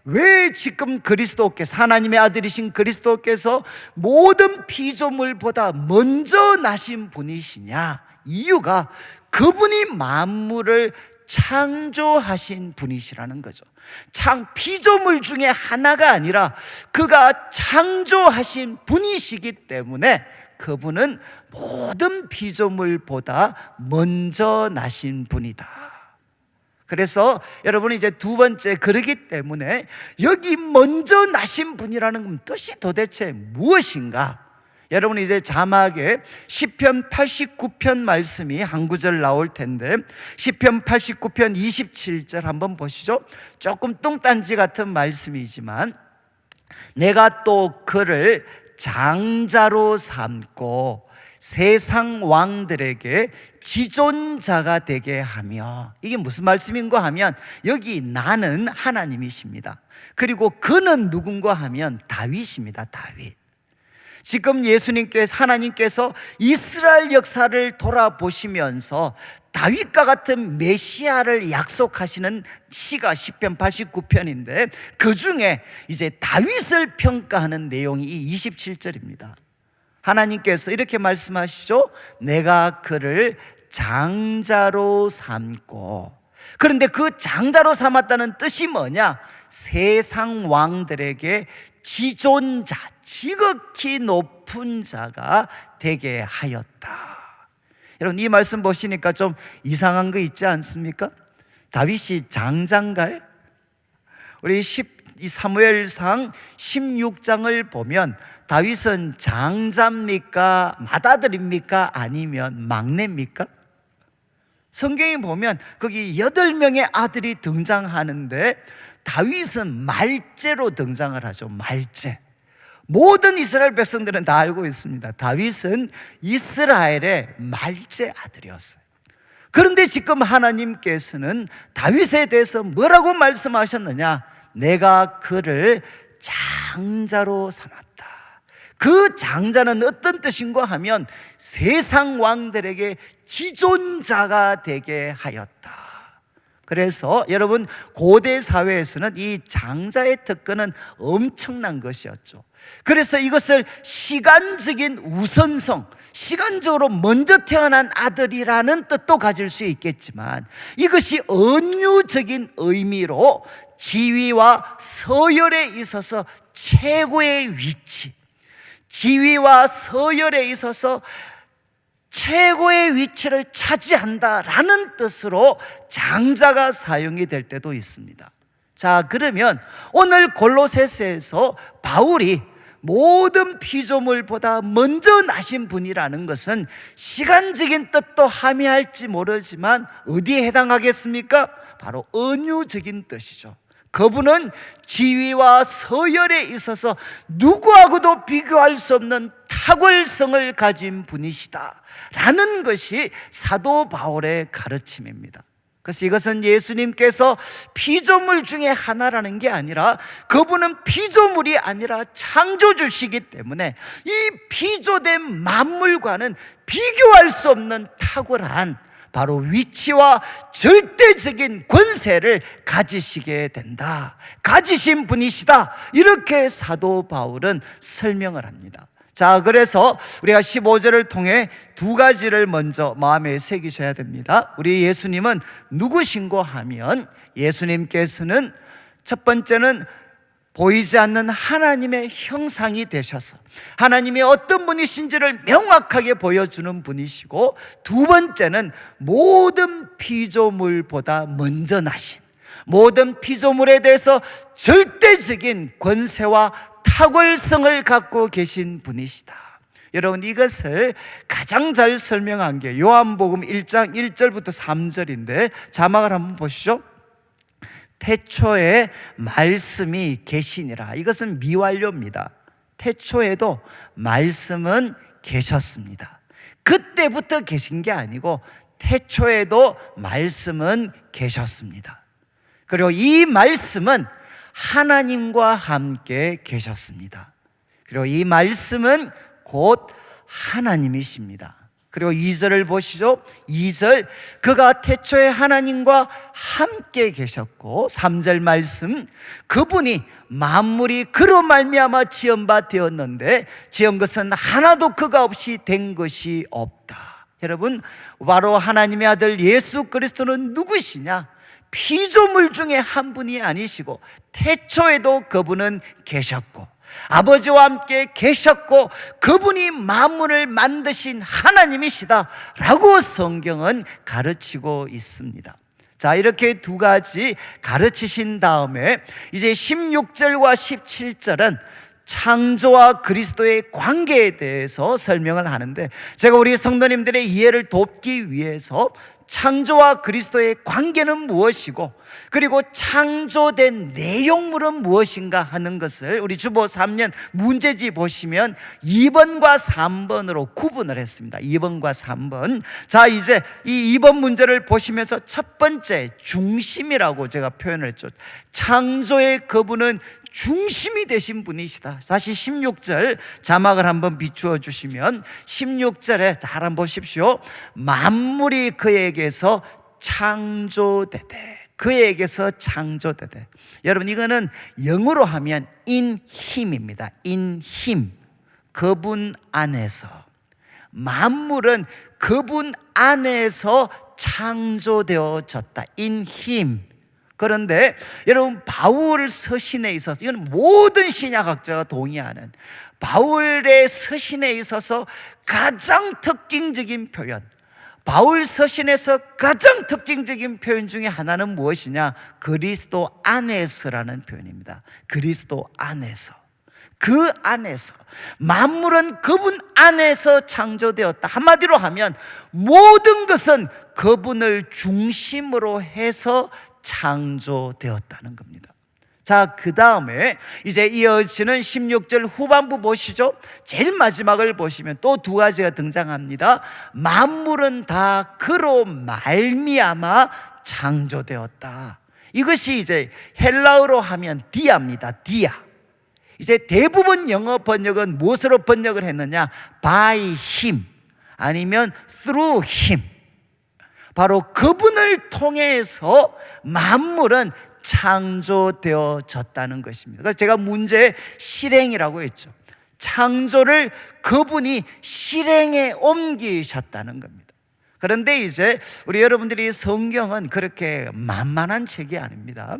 왜 지금 그리스도께서, 하나님의 아들이신 그리스도께서 모든 피조물보다 먼저 나신 분이시냐? 이유가 그분이 만물을 창조하신 분이시라는 거죠. 피조물 중에 하나가 아니라 그가 창조하신 분이시기 때문에 그분은 모든 피조물보다 먼저 나신 분이다. 그래서 여러분 이제 두 번째, 그러기 때문에 여기 먼저 나신 분이라는 건 뜻이 도대체 무엇인가? 여러분 이제 자막에 시편 89편 말씀이 한 구절 나올 텐데, 시편 89편 27절 한번 보시죠. 조금 뚱딴지 같은 말씀이지만, 내가 또 그를 장자로 삼고 세상 왕들에게 지존자가 되게 하며, 이게 무슨 말씀인가 하면 여기 나는 하나님이십니다. 그리고 그는 누군가 하면 다윗입니다. 다윗. 지금 하나님께서 이스라엘 역사를 돌아보시면서 다윗과 같은 메시아를 약속하시는 시가 시편 89편인데 그 중에 이제 다윗을 평가하는 내용이 이 27절입니다. 하나님께서 이렇게 말씀하시죠. 내가 그를 장자로 삼고. 그런데 그 장자로 삼았다는 뜻이 뭐냐? 세상 왕들에게 지존자, 지극히 높은 자가 되게 하였다. 여러분 이 말씀 보시니까 좀 이상한 거 있지 않습니까? 다윗이 장자인가요? 우리 이 사무엘상 16장을 보면 다윗은 장자입니까? 맏아들입니까? 아니면 막내입니까? 성경에 보면 거기 8명의 아들이 등장하는데 다윗은 말제로 등장을 하죠. 말제. 모든 이스라엘 백성들은 다 알고 있습니다. 다윗은 이스라엘의 말제 아들이었어요. 그런데 지금 하나님께서는 다윗에 대해서 뭐라고 말씀하셨느냐? 내가 그를 장자로 삼았다. 그 장자는 어떤 뜻인가 하면 세상 왕들에게 지존자가 되게 하였다. 그래서 여러분 고대 사회에서는 이 장자의 특권은 엄청난 것이었죠. 그래서 이것을 시간적인 우선성, 시간적으로 먼저 태어난 아들이라는 뜻도 가질 수 있겠지만 이것이 은유적인 의미로 지위와 서열에 있어서 최고의 위치, 지위와 서열에 있어서 최고의 위치를 차지한다라는 뜻으로 장자가 사용이 될 때도 있습니다. 자, 그러면 오늘 골로새서에서 바울이 모든 피조물보다 먼저 나신 분이라는 것은 시간적인 뜻도 함의할지 모르지만 어디에 해당하겠습니까? 바로 은유적인 뜻이죠. 그분은 지위와 서열에 있어서 누구하고도 비교할 수 없는 탁월성을 가진 분이시다 라는 것이 사도 바울의 가르침입니다. 그래서 이것은 예수님께서 피조물 중에 하나라는 게 아니라 그분은 피조물이 아니라 창조주시기 때문에 이 피조된 만물과는 비교할 수 없는 탁월한 바로 위치와 절대적인 권세를 가지시게 된다, 가지신 분이시다, 이렇게 사도 바울은 설명을 합니다. 자, 그래서 우리가 15절을 통해 두 가지를 먼저 마음에 새기셔야 됩니다. 우리 예수님은 누구신고 하면 예수님께서는 첫 번째는 보이지 않는 하나님의 형상이 되셔서 하나님이 어떤 분이신지를 명확하게 보여주는 분이시고, 두 번째는 모든 피조물보다 먼저 나신, 모든 피조물에 대해서 절대적인 권세와 탁월성을 갖고 계신 분이시다. 여러분 이것을 가장 잘 설명한 게 요한복음 1장 1절부터 3절인데 자막을 한번 보시죠. 태초에 말씀이 계시니라. 이것은 미완료입니다. 태초에도 말씀은 계셨습니다. 그때부터 계신 게 아니고 태초에도 말씀은 계셨습니다. 그리고 이 말씀은 하나님과 함께 계셨습니다. 그리고 이 말씀은 곧 하나님이십니다. 그리고 2절을 보시죠. 2절, 그가 태초에 하나님과 함께 계셨고, 3절 말씀, 그분이 만물이 그로 말미암아 지은 바 되었는데 지은 것은 하나도 그가 없이 된 것이 없다. 여러분, 바로 하나님의 아들 예수 그리스도는 누구시냐? 피조물 중에 한 분이 아니시고 태초에도 그분은 계셨고 아버지와 함께 계셨고 그분이 만물을 만드신 하나님이시다 라고 성경은 가르치고 있습니다. 자, 이렇게 두 가지 가르치신 다음에 이제 16절과 17절은 창조와 그리스도의 관계에 대해서 설명을 하는데, 제가 우리 성도님들의 이해를 돕기 위해서 창조와 그리스도의 관계는 무엇이고 그리고 창조된 내용물은 무엇인가 하는 것을 우리 주보 3년 문제지 보시면 2번과 3번으로 구분을 했습니다. 2번과 3번. 자, 이제 이 2번 문제를 보시면서 첫 번째 중심이라고 제가 표현을 했죠. 창조의 그분은 중심이 되신 분이시다. 다시 16절 자막을 한번 비추어 주시면 16절에 잘 한번 보십시오. 만물이 그에게서 창조되되, 그에게서 창조되되. 여러분, 이거는 영어로 하면 in him입니다. in him, 그분 안에서. 만물은 그분 안에서 창조되어졌다. in him. 그런데 여러분, 바울 서신에 있어서, 이건 모든 신약학자가 동의하는 바울의 서신에 있어서 가장 특징적인 표현, 바울 서신에서 가장 특징적인 표현 중에 하나는 무엇이냐? 그리스도 안에서라는 표현입니다. 그리스도 안에서. 그 안에서. 만물은 그분 안에서 창조되었다. 한마디로 하면 모든 것은 그분을 중심으로 해서 창조되었다는 겁니다. 자, 그 다음에 이제 이어지는 16절 후반부 보시죠. 제일 마지막을 보시면 또 두 가지가 등장합니다. 만물은 다 그로 말미암아 창조되었다. 이것이 이제 헬라어로 하면 디아입니다. 디아. 이제 대부분 영어 번역은 무엇으로 번역을 했느냐? by him 아니면 through him. 바로 그분을 통해서 만물은 창조되어졌다는 것입니다. 그래서 제가 문제의 실행이라고 했죠. 창조를 그분이 실행에 옮기셨다는 겁니다. 그런데 이제 우리 여러분들이 성경은 그렇게 만만한 책이 아닙니다.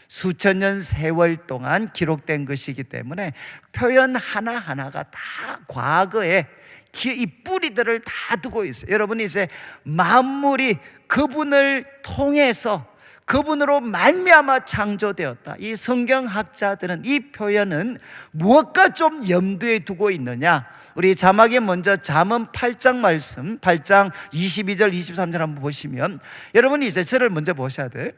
수천 년 세월 동안 기록된 것이기 때문에 표현 하나하나가 다 과거에 이 뿌리들을 다 두고 있어요. 여러분이 이제 만물이 그분을 통해서 그분으로 말미암아 창조되었다. 이 성경학자들은 이 표현은 무엇과 좀 염두에 두고 있느냐? 우리 자막에 먼저 잠언 8장 말씀 8장 22절 23절 한번 보시면, 여러분이 이제 저를 먼저 보셔야 돼요.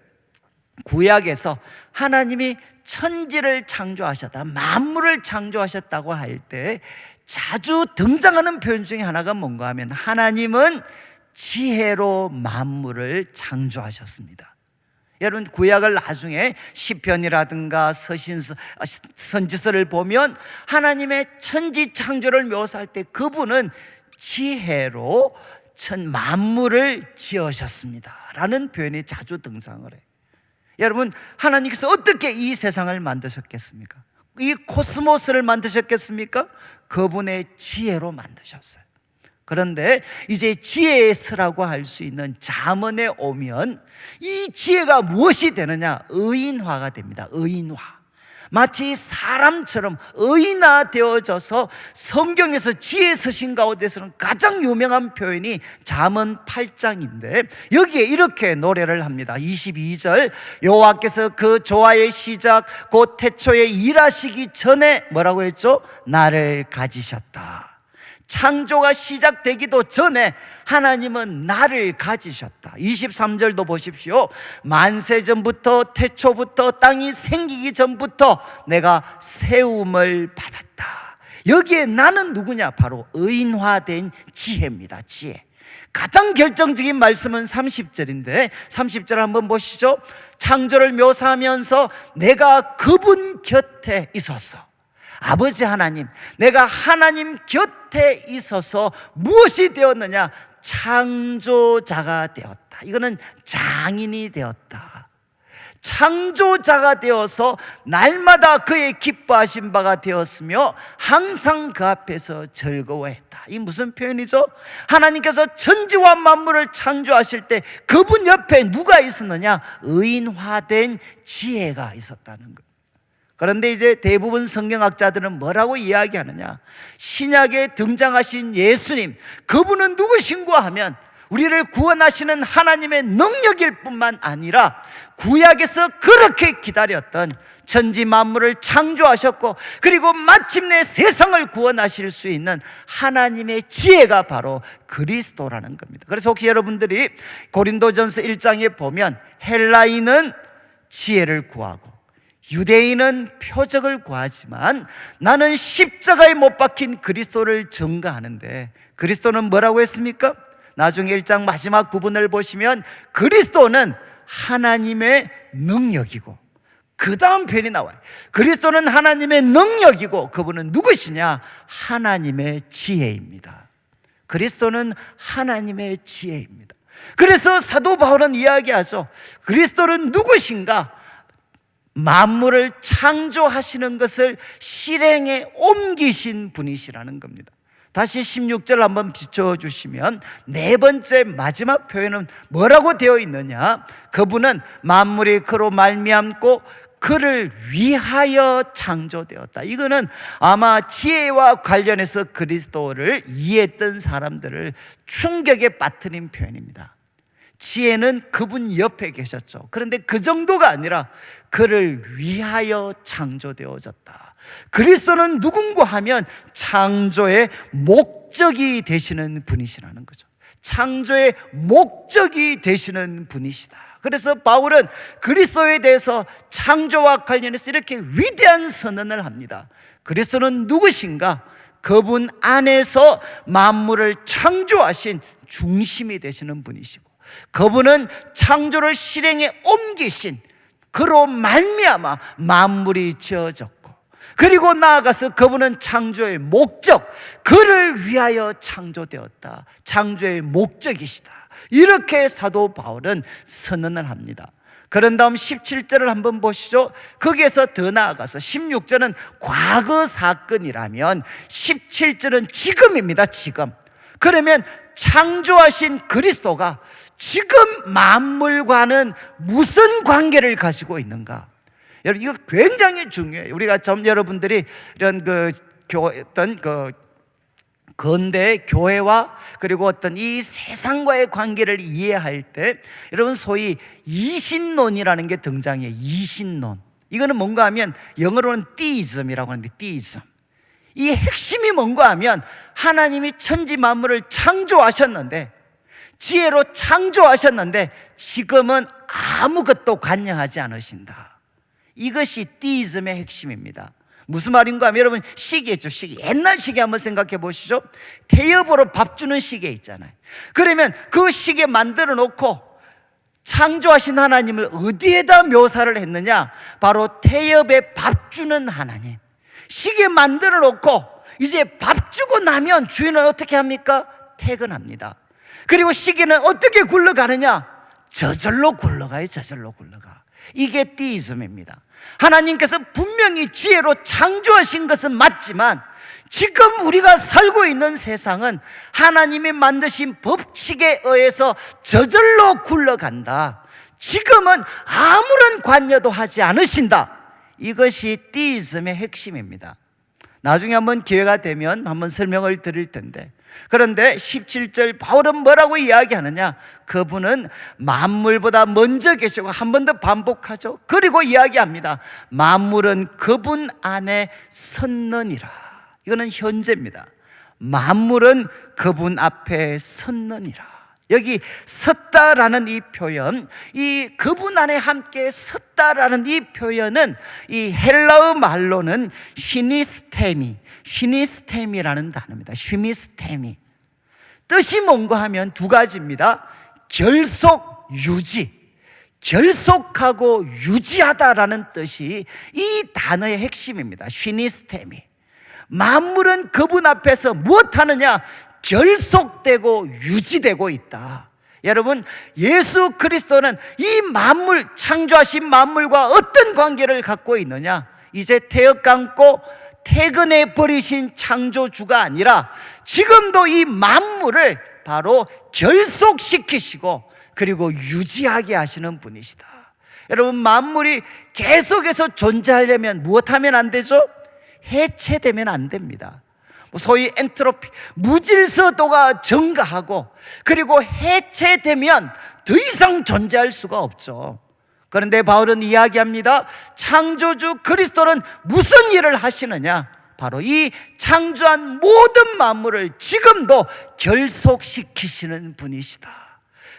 구약에서 하나님이 천지를 창조하셨다, 만물을 창조하셨다고 할 때 자주 등장하는 표현 중에 하나가 뭔가 하면 하나님은 지혜로 만물을 창조하셨습니다. 여러분, 구약을 나중에 시편이라든가 선지서를 보면 하나님의 천지 창조를 묘사할 때 그분은 지혜로 만물을 지으셨습니다 라는 표현이 자주 등장을 해요. 여러분, 하나님께서 어떻게 이 세상을 만드셨겠습니까? 이 코스모스를 만드셨겠습니까? 그분의 지혜로 만드셨어요. 그런데 이제 지혜의 서라고 할 수 있는 잠언에 오면 이 지혜가 무엇이 되느냐? 의인화가 됩니다. 의인화. 마치 사람처럼 의인화되어져서 성경에서 지혜 서신 가운데서는 가장 유명한 표현이 잠언 8장인데 여기에 이렇게 노래를 합니다. 22절, 여호와께서 그 조화의 시작 곧 태초에 일하시기 전에 뭐라고 했죠? 나를 가지셨다. 창조가 시작되기도 전에 하나님은 나를 가지셨다. 23절도 보십시오. 만세 전부터, 태초부터, 땅이 생기기 전부터 내가 세움을 받았다. 여기에 나는 누구냐? 바로 의인화된 지혜입니다. 지혜. 가장 결정적인 말씀은 30절인데 30절 한번 보시죠. 창조를 묘사하면서 내가 그분 곁에 있어서, 아버지 하나님, 내가 하나님 곁에 있어서 무엇이 되었느냐? 창조자가 되었다. 이거는 장인이 되었다. 창조자가 되어서 날마다 그의 기뻐하신 바가 되었으며 항상 그 앞에서 즐거워했다. 이 무슨 표현이죠? 하나님께서 천지와 만물을 창조하실 때 그분 옆에 누가 있었느냐? 의인화된 지혜가 있었다는 거예요. 그런데 이제 대부분 성경학자들은 뭐라고 이야기하느냐? 신약에 등장하신 예수님, 그분은 누구신가 하면 우리를 구원하시는 하나님의 능력일 뿐만 아니라 구약에서 그렇게 기다렸던 천지 만물을 창조하셨고, 그리고 마침내 세상을 구원하실 수 있는 하나님의 지혜가 바로 그리스도라는 겁니다. 그래서 혹시 여러분들이 고린도전서 1장에 보면 헬라인은 지혜를 구하고 유대인은 표적을 구하지만 나는 십자가에 못 박힌 그리스도를 증거하는데, 그리스도는 뭐라고 했습니까? 나중에 1장 마지막 부분을 보시면 그리스도는 하나님의 능력이고, 그 다음 편이 나와요. 그리스도는 하나님의 능력이고 그분은 누구시냐? 하나님의 지혜입니다. 그리스도는 하나님의 지혜입니다. 그래서 사도 바울은 이야기하죠. 그리스도는 누구신가? 만물을 창조하시는 것을 실행에 옮기신 분이시라는 겁니다. 다시 16절 한번 비춰주시면 네 번째 마지막 표현은 뭐라고 되어 있느냐? 그분은 만물이 그로 말미암고 그를 위하여 창조되었다. 이거는 아마 지혜와 관련해서 그리스도를 이해했던 사람들을 충격에 빠뜨린 표현입니다. 지혜는 그분 옆에 계셨죠. 그런데 그 정도가 아니라 그를 위하여 창조되어졌다. 그리스도는 누군가 하면 창조의 목적이 되시는 분이시라는 거죠. 창조의 목적이 되시는 분이시다. 그래서 바울은 그리스도에 대해서 창조와 관련해서 이렇게 위대한 선언을 합니다. 그리스도는 누구신가? 그분 안에서 만물을 창조하신 중심이 되시는 분이시고, 그분은 창조를 실행에 옮기신, 그로 말미암아 만물이 지어졌고, 그리고 나아가서 그분은 창조의 목적, 그를 위하여 창조되었다. 창조의 목적이시다. 이렇게 사도 바울은 선언을 합니다. 그런 다음 17절을 한번 보시죠. 거기에서 더 나아가서 16절은 과거 사건이라면 17절은 지금입니다. 지금. 그러면 창조하신 그리스도가 지금 만물과는 무슨 관계를 가지고 있는가? 여러분, 이거 굉장히 중요해요. 우리가 좀 여러분들이 이런 어떤 근대 교회와 그리고 어떤 이 세상과의 관계를 이해할 때, 여러분 소위 이신론이라는 게 등장해요. 이신론. 이거는 뭔가 하면 영어로는 디이즘이라고 하는데, 디이즘. 이 핵심이 뭔가 하면 하나님이 천지 만물을 창조하셨는데, 지혜로 창조하셨는데 지금은 아무것도 관여하지 않으신다. 이것이 디이즘의 핵심입니다. 무슨 말인가 하면 여러분 시계 있죠. 시계. 옛날 시계 한번 생각해 보시죠. 태엽으로 밥 주는 시계 있잖아요. 그러면 그 시계 만들어 놓고 창조하신 하나님을 어디에다 묘사를 했느냐? 바로 태엽에 밥 주는 하나님. 시계 만들어 놓고 이제 밥 주고 나면 주인은 어떻게 합니까? 퇴근합니다. 그리고 시계는 어떻게 굴러가느냐? 저절로 굴러가요. 저절로 굴러가. 이게 디이즘입니다. 하나님께서 분명히 지혜로 창조하신 것은 맞지만 지금 우리가 살고 있는 세상은 하나님이 만드신 법칙에 의해서 저절로 굴러간다. 지금은 아무런 관여도 하지 않으신다. 이것이 디이즘의 핵심입니다. 나중에 한번 기회가 되면 한번 설명을 드릴 텐데, 그런데 17절 바울은 뭐라고 이야기하느냐? 그분은 만물보다 먼저 계시고, 한 번 더 반복하죠. 그리고 이야기합니다. 만물은 그분 안에 섰느니라. 이거는 현재입니다. 만물은 그분 앞에 섰느니라. 여기 섰다라는 이 표현, 이 그분 안에 함께 섰다라는 이 표현은 이 헬라어 말로는 쉬니스테미라는 단어입니다. 쉬니스테미. 뜻이 뭔가 하면 두 가지입니다. 결속, 유지. 결속하고 유지하다라는 뜻이 이 단어의 핵심입니다. 쉬니스테미. 만물은 그분 앞에서 무엇하느냐? 결속되고 유지되고 있다. 여러분, 예수 그리스도는 이 만물, 창조하신 만물과 어떤 관계를 갖고 있느냐? 이제 태엽 감고 퇴근해 버리신 창조주가 아니라 지금도 이 만물을 바로 결속시키시고 그리고 유지하게 하시는 분이시다. 여러분, 만물이 계속해서 존재하려면 무엇하면 안 되죠? 해체되면 안 됩니다. 소위 엔트로피, 무질서도가 증가하고 그리고 해체되면 더 이상 존재할 수가 없죠. 그런데 바울은 이야기합니다. 창조주 그리스도는 무슨 일을 하시느냐? 바로 이 창조한 모든 만물을 지금도 결속시키시는 분이시다.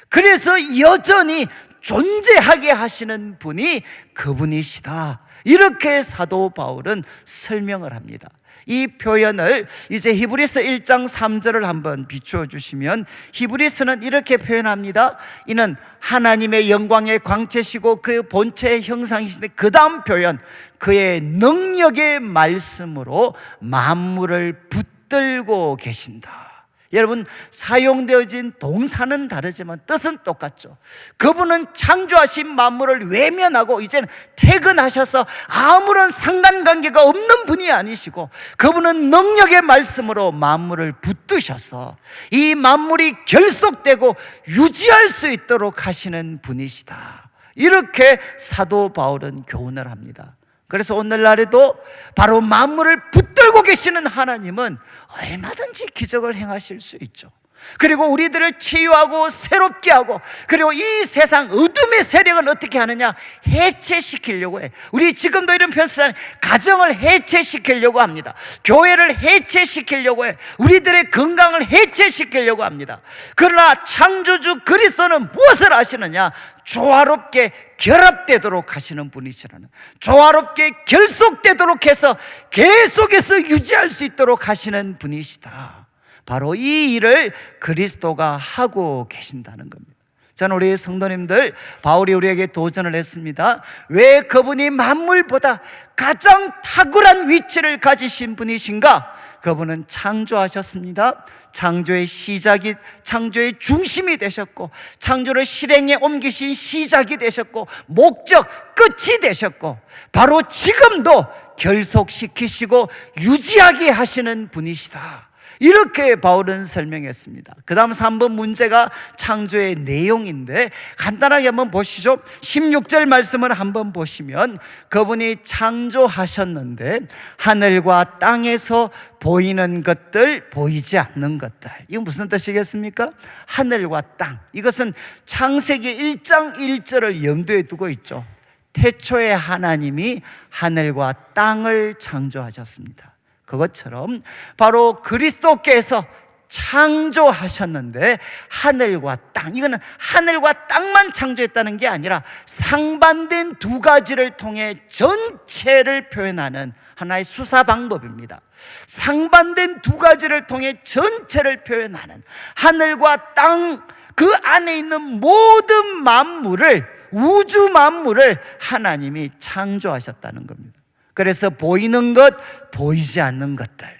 그래서 여전히 존재하게 하시는 분이 그분이시다. 이렇게 사도 바울은 설명을 합니다. 이 표현을 이제 히브리서 1장 3절을 한번 비추어 주시면 히브리서는 이렇게 표현합니다. 이는 하나님의 영광의 광채시고 그 본체의 형상이신데, 그 다음 표현, 그의 능력의 말씀으로 만물을 붙들고 계신다. 여러분, 사용되어진 동사는 다르지만 뜻은 똑같죠. 그분은 창조하신 만물을 외면하고 이제는 퇴근하셔서 아무런 상관관계가 없는 분이 아니시고, 그분은 능력의 말씀으로 만물을 붙드셔서 이 만물이 결속되고 유지할 수 있도록 하시는 분이시다. 이렇게 사도 바울은 교훈을 합니다. 그래서 오늘날에도 바로 만물을 붙들고 계시는 하나님은 얼마든지 기적을 행하실 수 있죠. 그리고 우리들을 치유하고 새롭게 하고, 그리고 이 세상 어둠의 세력은 어떻게 하느냐? 해체시키려고 해. 우리 지금도 이런 표현 쓰잖아요. 가정을 해체시키려고 합니다. 교회를 해체시키려고 해. 우리들의 건강을 해체시키려고 합니다. 그러나 창조주 그리스도는 무엇을 하시느냐? 조화롭게 결합되도록 하시는 분이시라는, 조화롭게 결속되도록 해서 계속해서 유지할 수 있도록 하시는 분이시다. 바로 이 일을 그리스도가 하고 계신다는 겁니다. 저는 우리 성도님들, 바울이 우리에게 도전을 했습니다. 왜 그분이 만물보다 가장 탁월한 위치를 가지신 분이신가? 그분은 창조하셨습니다. 창조의 시작이, 창조의 중심이 되셨고, 창조를 실행에 옮기신 시작이 되셨고, 목적, 끝이 되셨고, 바로 지금도 결속시키시고 유지하게 하시는 분이시다. 이렇게 바울은 설명했습니다. 그 다음 3번 문제가 창조의 내용인데, 간단하게 한번 보시죠. 16절 말씀을 한번 보시면, 그분이 창조하셨는데 하늘과 땅에서 보이는 것들, 보이지 않는 것들. 이건 무슨 뜻이겠습니까? 하늘과 땅, 이것은 창세기 1장 1절을 염두에 두고 있죠. 태초에 하나님이 하늘과 땅을 창조하셨습니다. 그것처럼 바로 그리스도께서 창조하셨는데 하늘과 땅, 이거는 하늘과 땅만 창조했다는 게 아니라 상반된 두 가지를 통해 전체를 표현하는 하나의 수사 방법입니다. 상반된 두 가지를 통해 전체를 표현하는 하늘과 땅, 그 안에 있는 모든 만물을, 우주 만물을 하나님이 창조하셨다는 겁니다. 그래서 보이는 것, 보이지 않는 것들.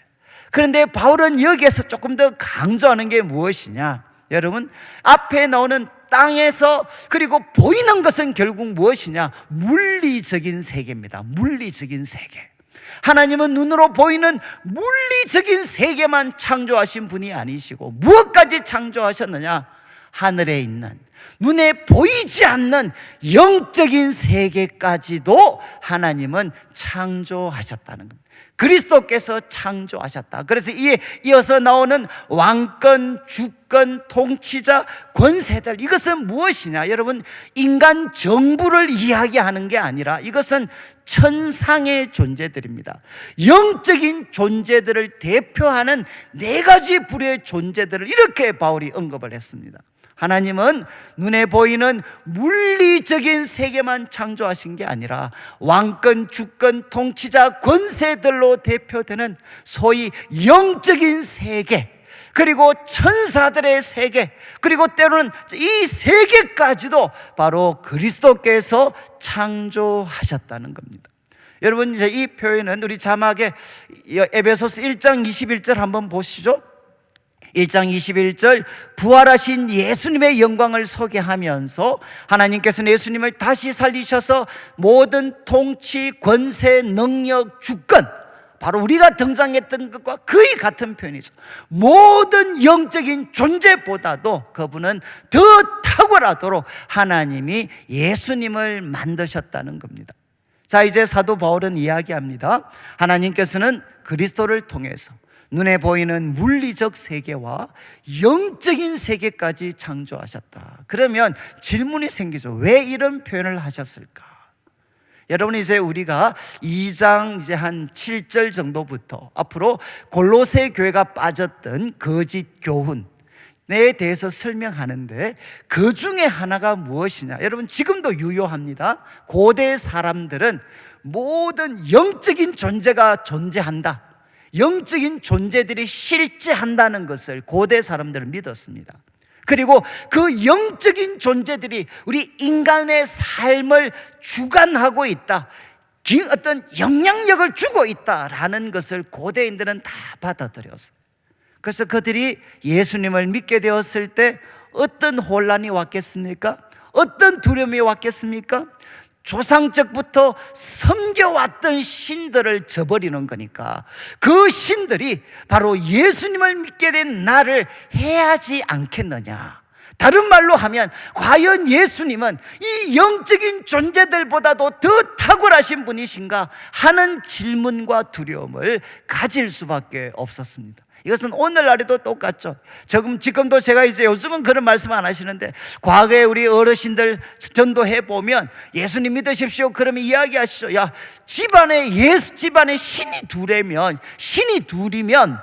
그런데 바울은 여기에서 조금 더 강조하는 게 무엇이냐? 여러분, 앞에 나오는 땅에서, 그리고 보이는 것은 결국 무엇이냐? 물리적인 세계입니다. 물리적인 세계. 하나님은 눈으로 보이는 물리적인 세계만 창조하신 분이 아니시고, 무엇까지 창조하셨느냐? 하늘에 있는, 눈에 보이지 않는 영적인 세계까지도 하나님은 창조하셨다는 겁니다. 그리스도께서 창조하셨다. 그래서 이어서 나오는 왕권, 주권, 통치자, 권세들, 이것은 무엇이냐? 여러분, 인간 정부를 이야기하는 게 아니라 이것은 천상의 존재들입니다. 영적인 존재들을 대표하는 네 가지 부류의 존재들을 이렇게 바울이 언급을 했습니다. 하나님은 눈에 보이는 물리적인 세계만 창조하신 게 아니라 왕권, 주권, 통치자, 권세들로 대표되는 소위 영적인 세계, 그리고 천사들의 세계, 그리고 때로는 이 세계까지도 바로 그리스도께서 창조하셨다는 겁니다. 여러분, 이제 이 표현은 우리 자막에 에베소서 1장 21절 한번 보시죠. 1장 21절, 부활하신 예수님의 영광을 소개하면서 하나님께서는 예수님을 다시 살리셔서 모든 통치, 권세, 능력, 주권, 바로 우리가 등장했던 것과 거의 같은 표현이죠. 모든 영적인 존재보다도 그분은 더 탁월하도록 하나님이 예수님을 만드셨다는 겁니다. 자, 이제 사도 바울은 이야기합니다. 하나님께서는 그리스도를 통해서 눈에 보이는 물리적 세계와 영적인 세계까지 창조하셨다. 그러면 질문이 생기죠. 왜 이런 표현을 하셨을까? 여러분, 이제 우리가 2장 이제 한 7절 정도부터 앞으로 골로새 교회가 빠졌던 거짓 교훈에 대해서 설명하는데, 그 중에 하나가 무엇이냐? 여러분, 지금도 유효합니다. 고대 사람들은 모든 영적인 존재가 존재한다, 영적인 존재들이 실제한다는 것을 고대 사람들은 믿었습니다. 그리고 그 영적인 존재들이 우리 인간의 삶을 주관하고 있다, 어떤 영향력을 주고 있다라는 것을 고대인들은 다 받아들였어요. 그래서 그들이 예수님을 믿게 되었을 때 어떤 혼란이 왔겠습니까? 어떤 두려움이 왔겠습니까? 조상적부터 섬겨왔던 신들을 저버리는 거니까 그 신들이 바로 예수님을 믿게 된 나를 해하지 않겠느냐. 다른 말로 하면 과연 예수님은 이 영적인 존재들보다도 더 탁월하신 분이신가 하는 질문과 두려움을 가질 수밖에 없었습니다. 이것은 오늘날에도 똑같죠. 지금도 제가 이제 요즘은 그런 말씀 안 하시는데, 과거에 우리 어르신들 전도해 보면 예수님 믿으십시오 그러면 이야기하시죠. 야, 집안에 신이 둘이면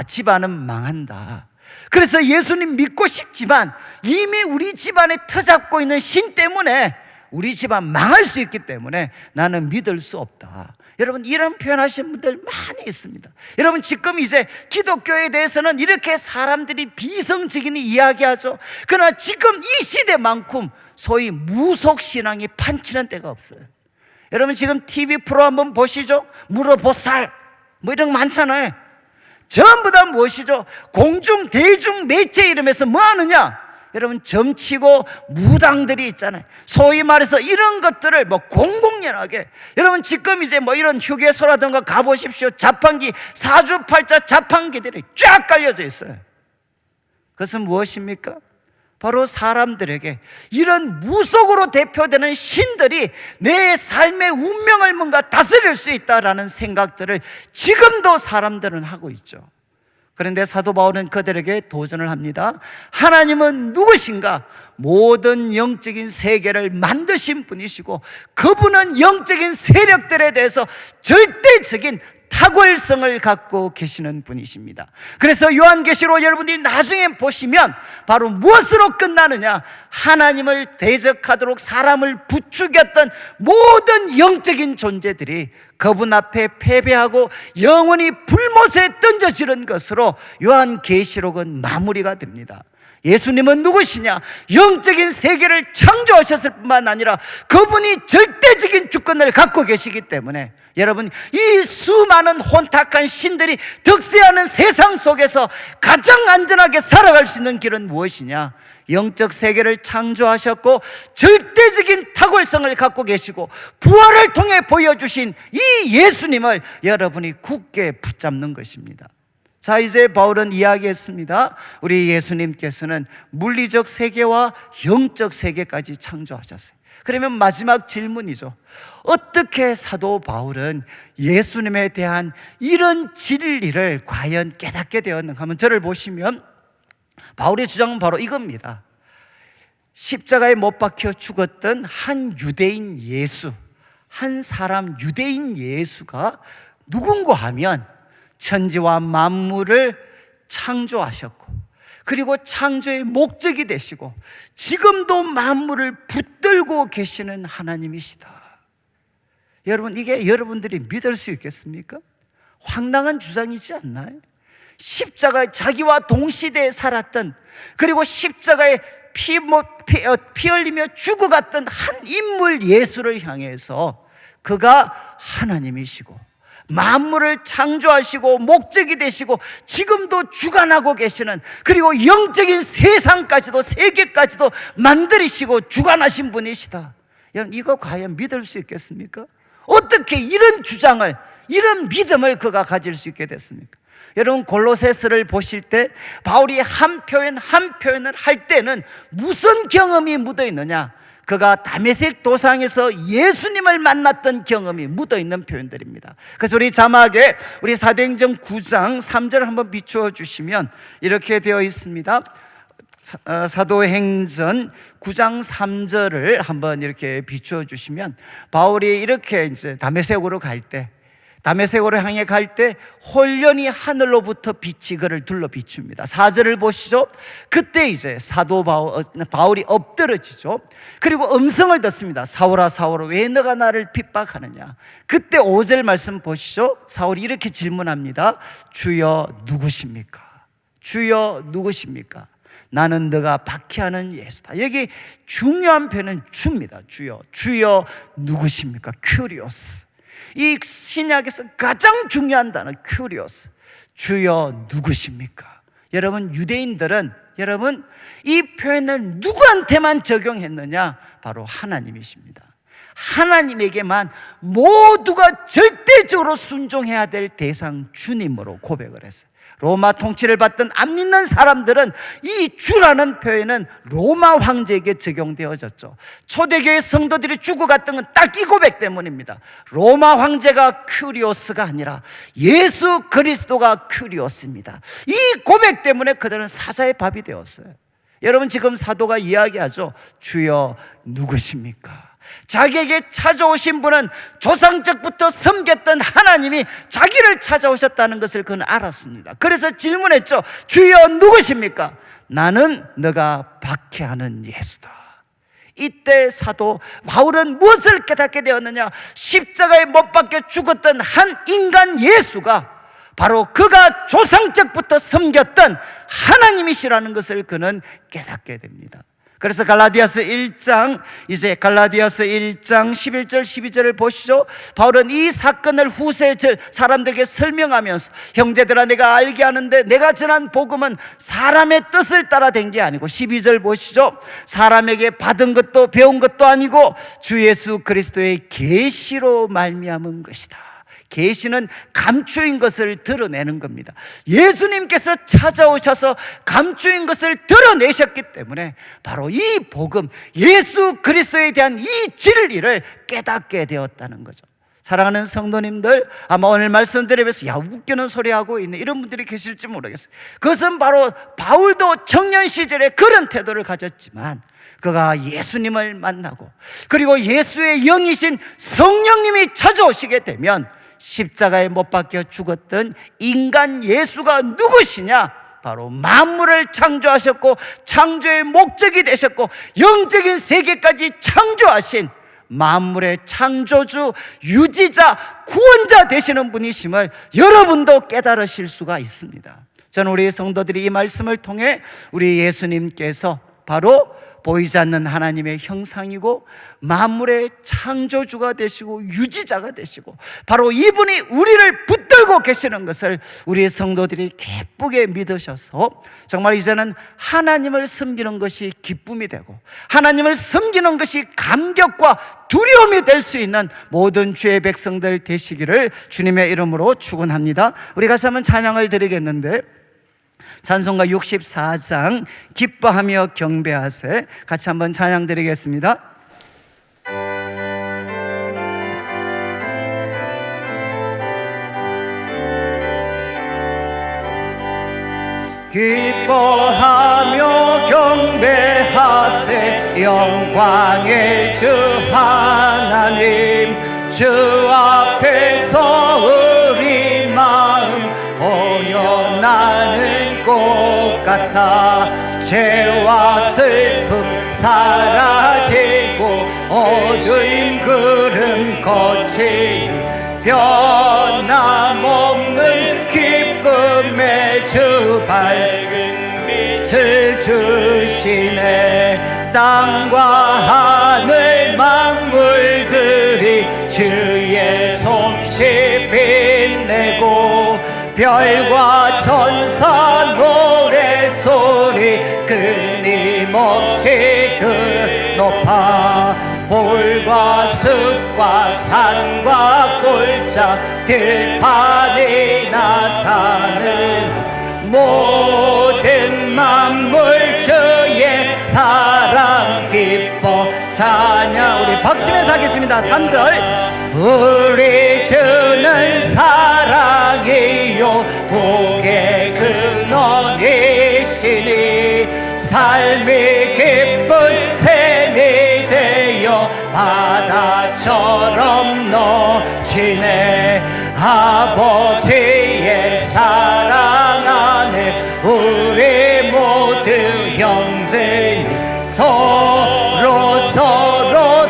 집안은 망한다. 그래서 예수님 믿고 싶지만 이미 우리 집안에 터잡고 있는 신 때문에 우리 집안 망할 수 있기 때문에 나는 믿을 수 없다. 여러분, 이런 표현하시는 분들 많이 있습니다. 여러분, 지금 이제 기독교에 대해서는 이렇게 사람들이 비성적인 이야기하죠. 그러나 지금 이 시대만큼 소위 무속신앙이 판치는 때가 없어요. 여러분, 지금 TV 프로 한번 보시죠. 물어보살 뭐 이런 거 많잖아요. 전부 다 무엇이죠? 공중 대중 매체 이름에서 뭐 하느냐? 여러분, 점치고 무당들이 있잖아요. 소위 말해서 이런 것들을 공공연하게, 여러분 지금 이제 이런 휴게소라든가 가보십시오. 자판기, 사주팔자 자판기들이 쫙 깔려져 있어요. 그것은 무엇입니까? 바로 사람들에게 이런 무속으로 대표되는 신들이 내 삶의 운명을 뭔가 다스릴 수 있다라는 생각들을 지금도 사람들은 하고 있죠. 그런데 사도 바울은 그들에게 도전을 합니다. 하나님은 누구신가? 모든 영적인 세계를 만드신 분이시고 그분은 영적인 세력들에 대해서 절대적인 탁월성을 갖고 계시는 분이십니다. 그래서 요한계시록 여러분들이 나중에 보시면 바로 무엇으로 끝나느냐? 하나님을 대적하도록 사람을 부추겼던 모든 영적인 존재들이 그분 앞에 패배하고 영원히 불못에 던져지는 것으로 요한계시록은 마무리가 됩니다. 예수님은 누구시냐? 영적인 세계를 창조하셨을 뿐만 아니라 그분이 절대적인 주권을 갖고 계시기 때문에 여러분, 이 수많은 혼탁한 신들이 득세하는 세상 속에서 가장 안전하게 살아갈 수 있는 길은 무엇이냐? 영적 세계를 창조하셨고 절대적인 탁월성을 갖고 계시고 부활을 통해 보여주신 이 예수님을 여러분이 굳게 붙잡는 것입니다. 자, 이제 바울은 이야기했습니다. 우리 예수님께서는 물리적 세계와 영적 세계까지 창조하셨어요. 그러면 마지막 질문이죠. 어떻게 사도 바울은 예수님에 대한 이런 진리를 과연 깨닫게 되었는가 하면, 저를 보시면 바울의 주장은 바로 이겁니다. 십자가에 못 박혀 죽었던 한 유대인 예수, 한 사람 유대인 예수가 누군가 하면 천지와 만물을 창조하셨고 그리고 창조의 목적이 되시고 지금도 만물을 붙들고 계시는 하나님이시다. 여러분, 이게 여러분들이 믿을 수 있겠습니까? 황당한 주장이지 않나요? 십자가에 자기와 동시대에 살았던, 그리고 십자가에 피 흘리며 죽어갔던 한 인물 예수를 향해서 그가 하나님이시고 만물을 창조하시고 목적이 되시고 지금도 주관하고 계시는, 그리고 영적인 세상까지도 세계까지도 만들으시고 주관하신 분이시다. 여러분, 이거 과연 믿을 수 있겠습니까? 어떻게 이런 주장을, 이런 믿음을 그가 가질 수 있게 됐습니까? 여러분, 골로새서를 보실 때 바울이 한 표현 한 표현을 할 때는 무슨 경험이 묻어 있느냐? 그가 다메섹 도상에서 예수님을 만났던 경험이 묻어 있는 표현들입니다. 그래서 우리 자막에 우리 사도행전 9장 3절을 한번 비추어 주시면 이렇게 되어 있습니다. 사도행전 9장 3절을 한번 이렇게 비추어 주시면, 바울이 이렇게 이제 다메섹으로 향해 갈 때 홀연히 하늘로부터 빛이 그를 둘러 비춥니다. 4절을 보시죠. 그때 이제 사도 바울이 엎드러지죠. 그리고 음성을 듣습니다. 사울아 사울아 왜 너가 나를 핍박하느냐. 그때 5절 말씀 보시죠. 사울이 이렇게 질문합니다. 주여 누구십니까? 주여 누구십니까? 나는 너가 박해하는 예수다. 여기 중요한 표현은 주입니다. 주여 누구십니까? 큐리오스. 이 신약에서 가장 중요한 단어 큐리오스. 주여 누구십니까? 여러분, 유대인들은 여러분 이 표현을 누구한테만 적용했느냐? 바로 하나님이십니다. 하나님에게만 모두가 절대적으로 순종해야 될 대상 주님으로 고백을 했어요. 로마 통치를 받던 안 믿는 사람들은 이 주라는 표현은 로마 황제에게 적용되어졌죠. 초대교회 성도들이 죽어갔던 건 딱 이 고백 때문입니다. 로마 황제가 큐리오스가 아니라 예수 그리스도가 큐리오스입니다. 이 고백 때문에 그들은 사자의 밥이 되었어요. 여러분, 지금 사도가 이야기하죠. 주여 누구십니까? 자기에게 찾아오신 분은 조상적부터 섬겼던 하나님이 자기를 찾아오셨다는 것을 그는 알았습니다. 그래서 질문했죠. 주여 누구십니까? 나는 너가 박해하는 예수다. 이때 사도 바울은 무엇을 깨닫게 되었느냐? 십자가에 못 박혀 죽었던 한 인간 예수가 바로 그가 조상적부터 섬겼던 하나님이시라는 것을 그는 깨닫게 됩니다. 그래서 갈라디아서 1장 11절 12절을 보시죠. 바울은 이 사건을 후세 사람들에게 설명하면서, 형제들아 내가 알게 하는데 내가 전한 복음은 사람의 뜻을 따라 된 게 아니고, 12절 보시죠. 사람에게 받은 것도 배운 것도 아니고 주 예수 그리스도의 계시로 말미암은 것이다. 계시는 감추인 것을 드러내는 겁니다. 예수님께서 찾아오셔서 감추인 것을 드러내셨기 때문에 바로 이 복음, 예수 그리스도에 대한 이 진리를 깨닫게 되었다는 거죠. 사랑하는 성도님들, 아마 오늘 말씀드리면서 야 웃기는 소리 하고 있네 이런 분들이 계실지 모르겠어요. 그것은 바로 바울도 청년 시절에 그런 태도를 가졌지만, 그가 예수님을 만나고 그리고 예수의 영이신 성령님이 찾아오시게 되면 십자가에 못 박혀 죽었던 인간 예수가 누구시냐? 바로 만물을 창조하셨고 창조의 목적이 되셨고 영적인 세계까지 창조하신 만물의 창조주, 유지자, 구원자 되시는 분이심을 여러분도 깨달으실 수가 있습니다. 저는 우리 성도들이 이 말씀을 통해 우리 예수님께서 바로 보이지 않는 하나님의 형상이고 만물의 창조주가 되시고 유지자가 되시고 바로 이분이 우리를 붙들고 계시는 것을 우리 성도들이 기쁘게 믿으셔서 정말 이제는 하나님을 섬기는 것이 기쁨이 되고 하나님을 섬기는 것이 감격과 두려움이 될 수 있는 모든 주의 백성들 되시기를 주님의 이름으로 축원합니다. 우리 같이 한번 찬양을 드리겠는데, 찬송가 64장 기뻐하며 경배하세, 같이 한번 찬양 드리겠습니다. 기뻐하며 경배하세, 영광의 주 하나님, 주 앞에서 우리 마음 온연하는 꽃 같아 죄와 슬픔 사라지고 어두운 구름 거친 변함없는 기쁨의 어둠의 주 밝은 빛을 주시네. 땅과 하늘 만물들이 주의 솜씨 빛내고 별과 천사 노래소리 끊임없이 높아 볼과 습과 산과 골짜 들판이 나사는 모든 만물 주의 사랑 기뻐 찬양. 우리 박수면서 하겠습니다. 3절 우리 주는 사랑이요 복의 근원이시니 삶이 기쁜 샘이 되어 바다처럼 넘치네. 아버지의 사랑 안에 우리 모두 형제니 서로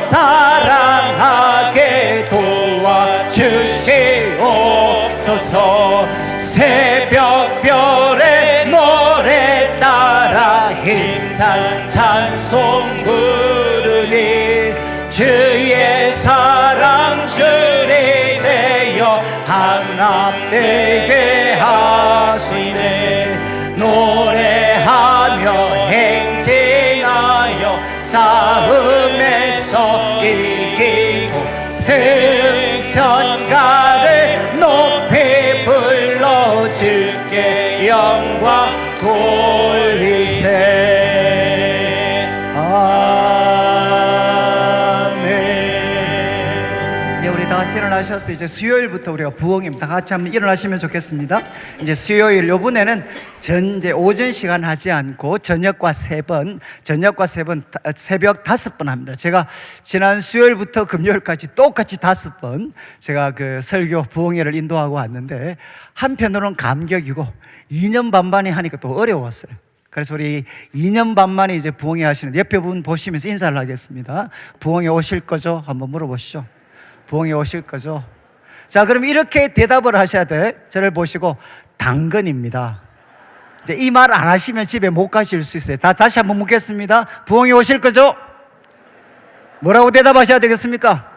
사랑하게 도와주시옵소서. 새벽별의 노래 따라 힘찬 찬송 부르니 주의 사랑 줄이 되어 한합되게 하시네. 노래하며 행진하여 싸움에서 이기고 승천가를 높이 불러 주께 영광 돌리세. 다 같이 일어나셔서 이제 수요일부터 우리가 부흥입니다. 다 같이 한번 일어나시면 좋겠습니다. 이제 수요일 요번에는 이제 오전 시간 하지 않고 저녁과 3번 새벽 5번 합니다. 제가 지난 수요일부터 금요일까지 똑같이 5번 제가 그 설교 부흥회를 인도하고 왔는데 한편으로는 감격이고 2년 반 만에 하니까 또 어려웠어요. 그래서 우리 2년 반 만에 이제 부흥회 하시는 옆에 분 보시면서 인사를 하겠습니다. 부흥회 오실 거죠? 한번 물어보시죠. 부흥회 오실 거죠? 자, 그럼 이렇게 대답을 하셔야 돼. 저를 보시고 당근입니다. 이제 이 말 안 하시면 집에 못 가실 수 있어요. 다시 한번 묻겠습니다. 부흥회 오실 거죠? 뭐라고 대답하셔야 되겠습니까?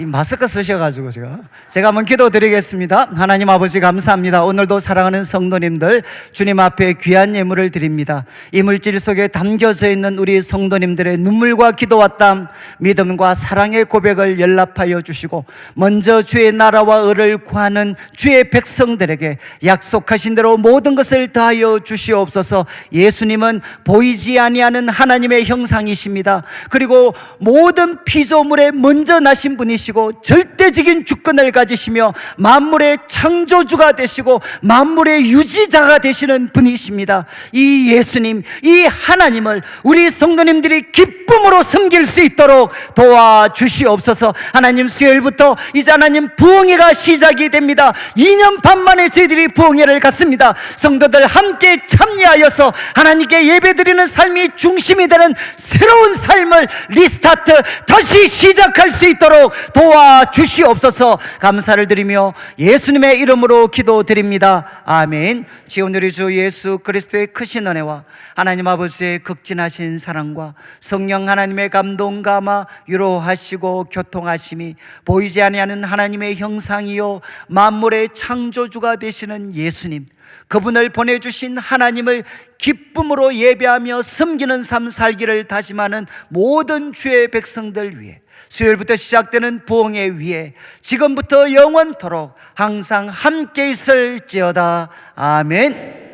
이 마스크 쓰셔가지고 제가 한번 기도드리겠습니다. 하나님 아버지 감사합니다. 오늘도 사랑하는 성도님들 주님 앞에 귀한 예물을 드립니다. 이 물질 속에 담겨져 있는 우리 성도님들의 눈물과 기도와 땀, 믿음과 사랑의 고백을 연락하여 주시고 먼저 주의 나라와 의를 구하는 주의 백성들에게 약속하신 대로 모든 것을 다하여 주시옵소서. 예수님은 보이지 아니하는 하나님의 형상이십니다. 그리고 모든 피조물에 먼저 나신 분이시고 절대적인 주권을 가지시며 만물의 창조주가 되시고 만물의 유지자가 되시는 분이십니다. 이 예수님, 이 하나님을 우리 성도님들이 기쁨으로 섬길 수 있도록 도와주시옵소서. 하나님, 수요일부터 이제 하나님 부흥회가 시작이 됩니다. 2년 반 만에 저희들이 부흥회를 갔습니다. 성도들 함께 참여하여서 하나님께 예배드리는 삶이 중심이 되는 새로운 삶을 리스타트, 다시 시작할 수 있도록 도와주시옵소서. 감사를 드리며 예수님의 이름으로 기도드립니다. 아멘. 지금 우리 주 예수 그리스도의 크신 은혜와 하나님 아버지의 극진하신 사랑과 성령 하나님의 감동 감화 위로하시고 교통하심이 보이지 아니하는 하나님의 형상이요 만물의 창조주가 되시는 예수님, 그분을 보내주신 하나님을 기쁨으로 예배하며 섬기는 삶 살기를 다짐하는 모든 주의 백성들 위해 수요일부터 시작되는 부흥회 위에 지금부터 영원토록 항상 함께 있을지어다. 아멘.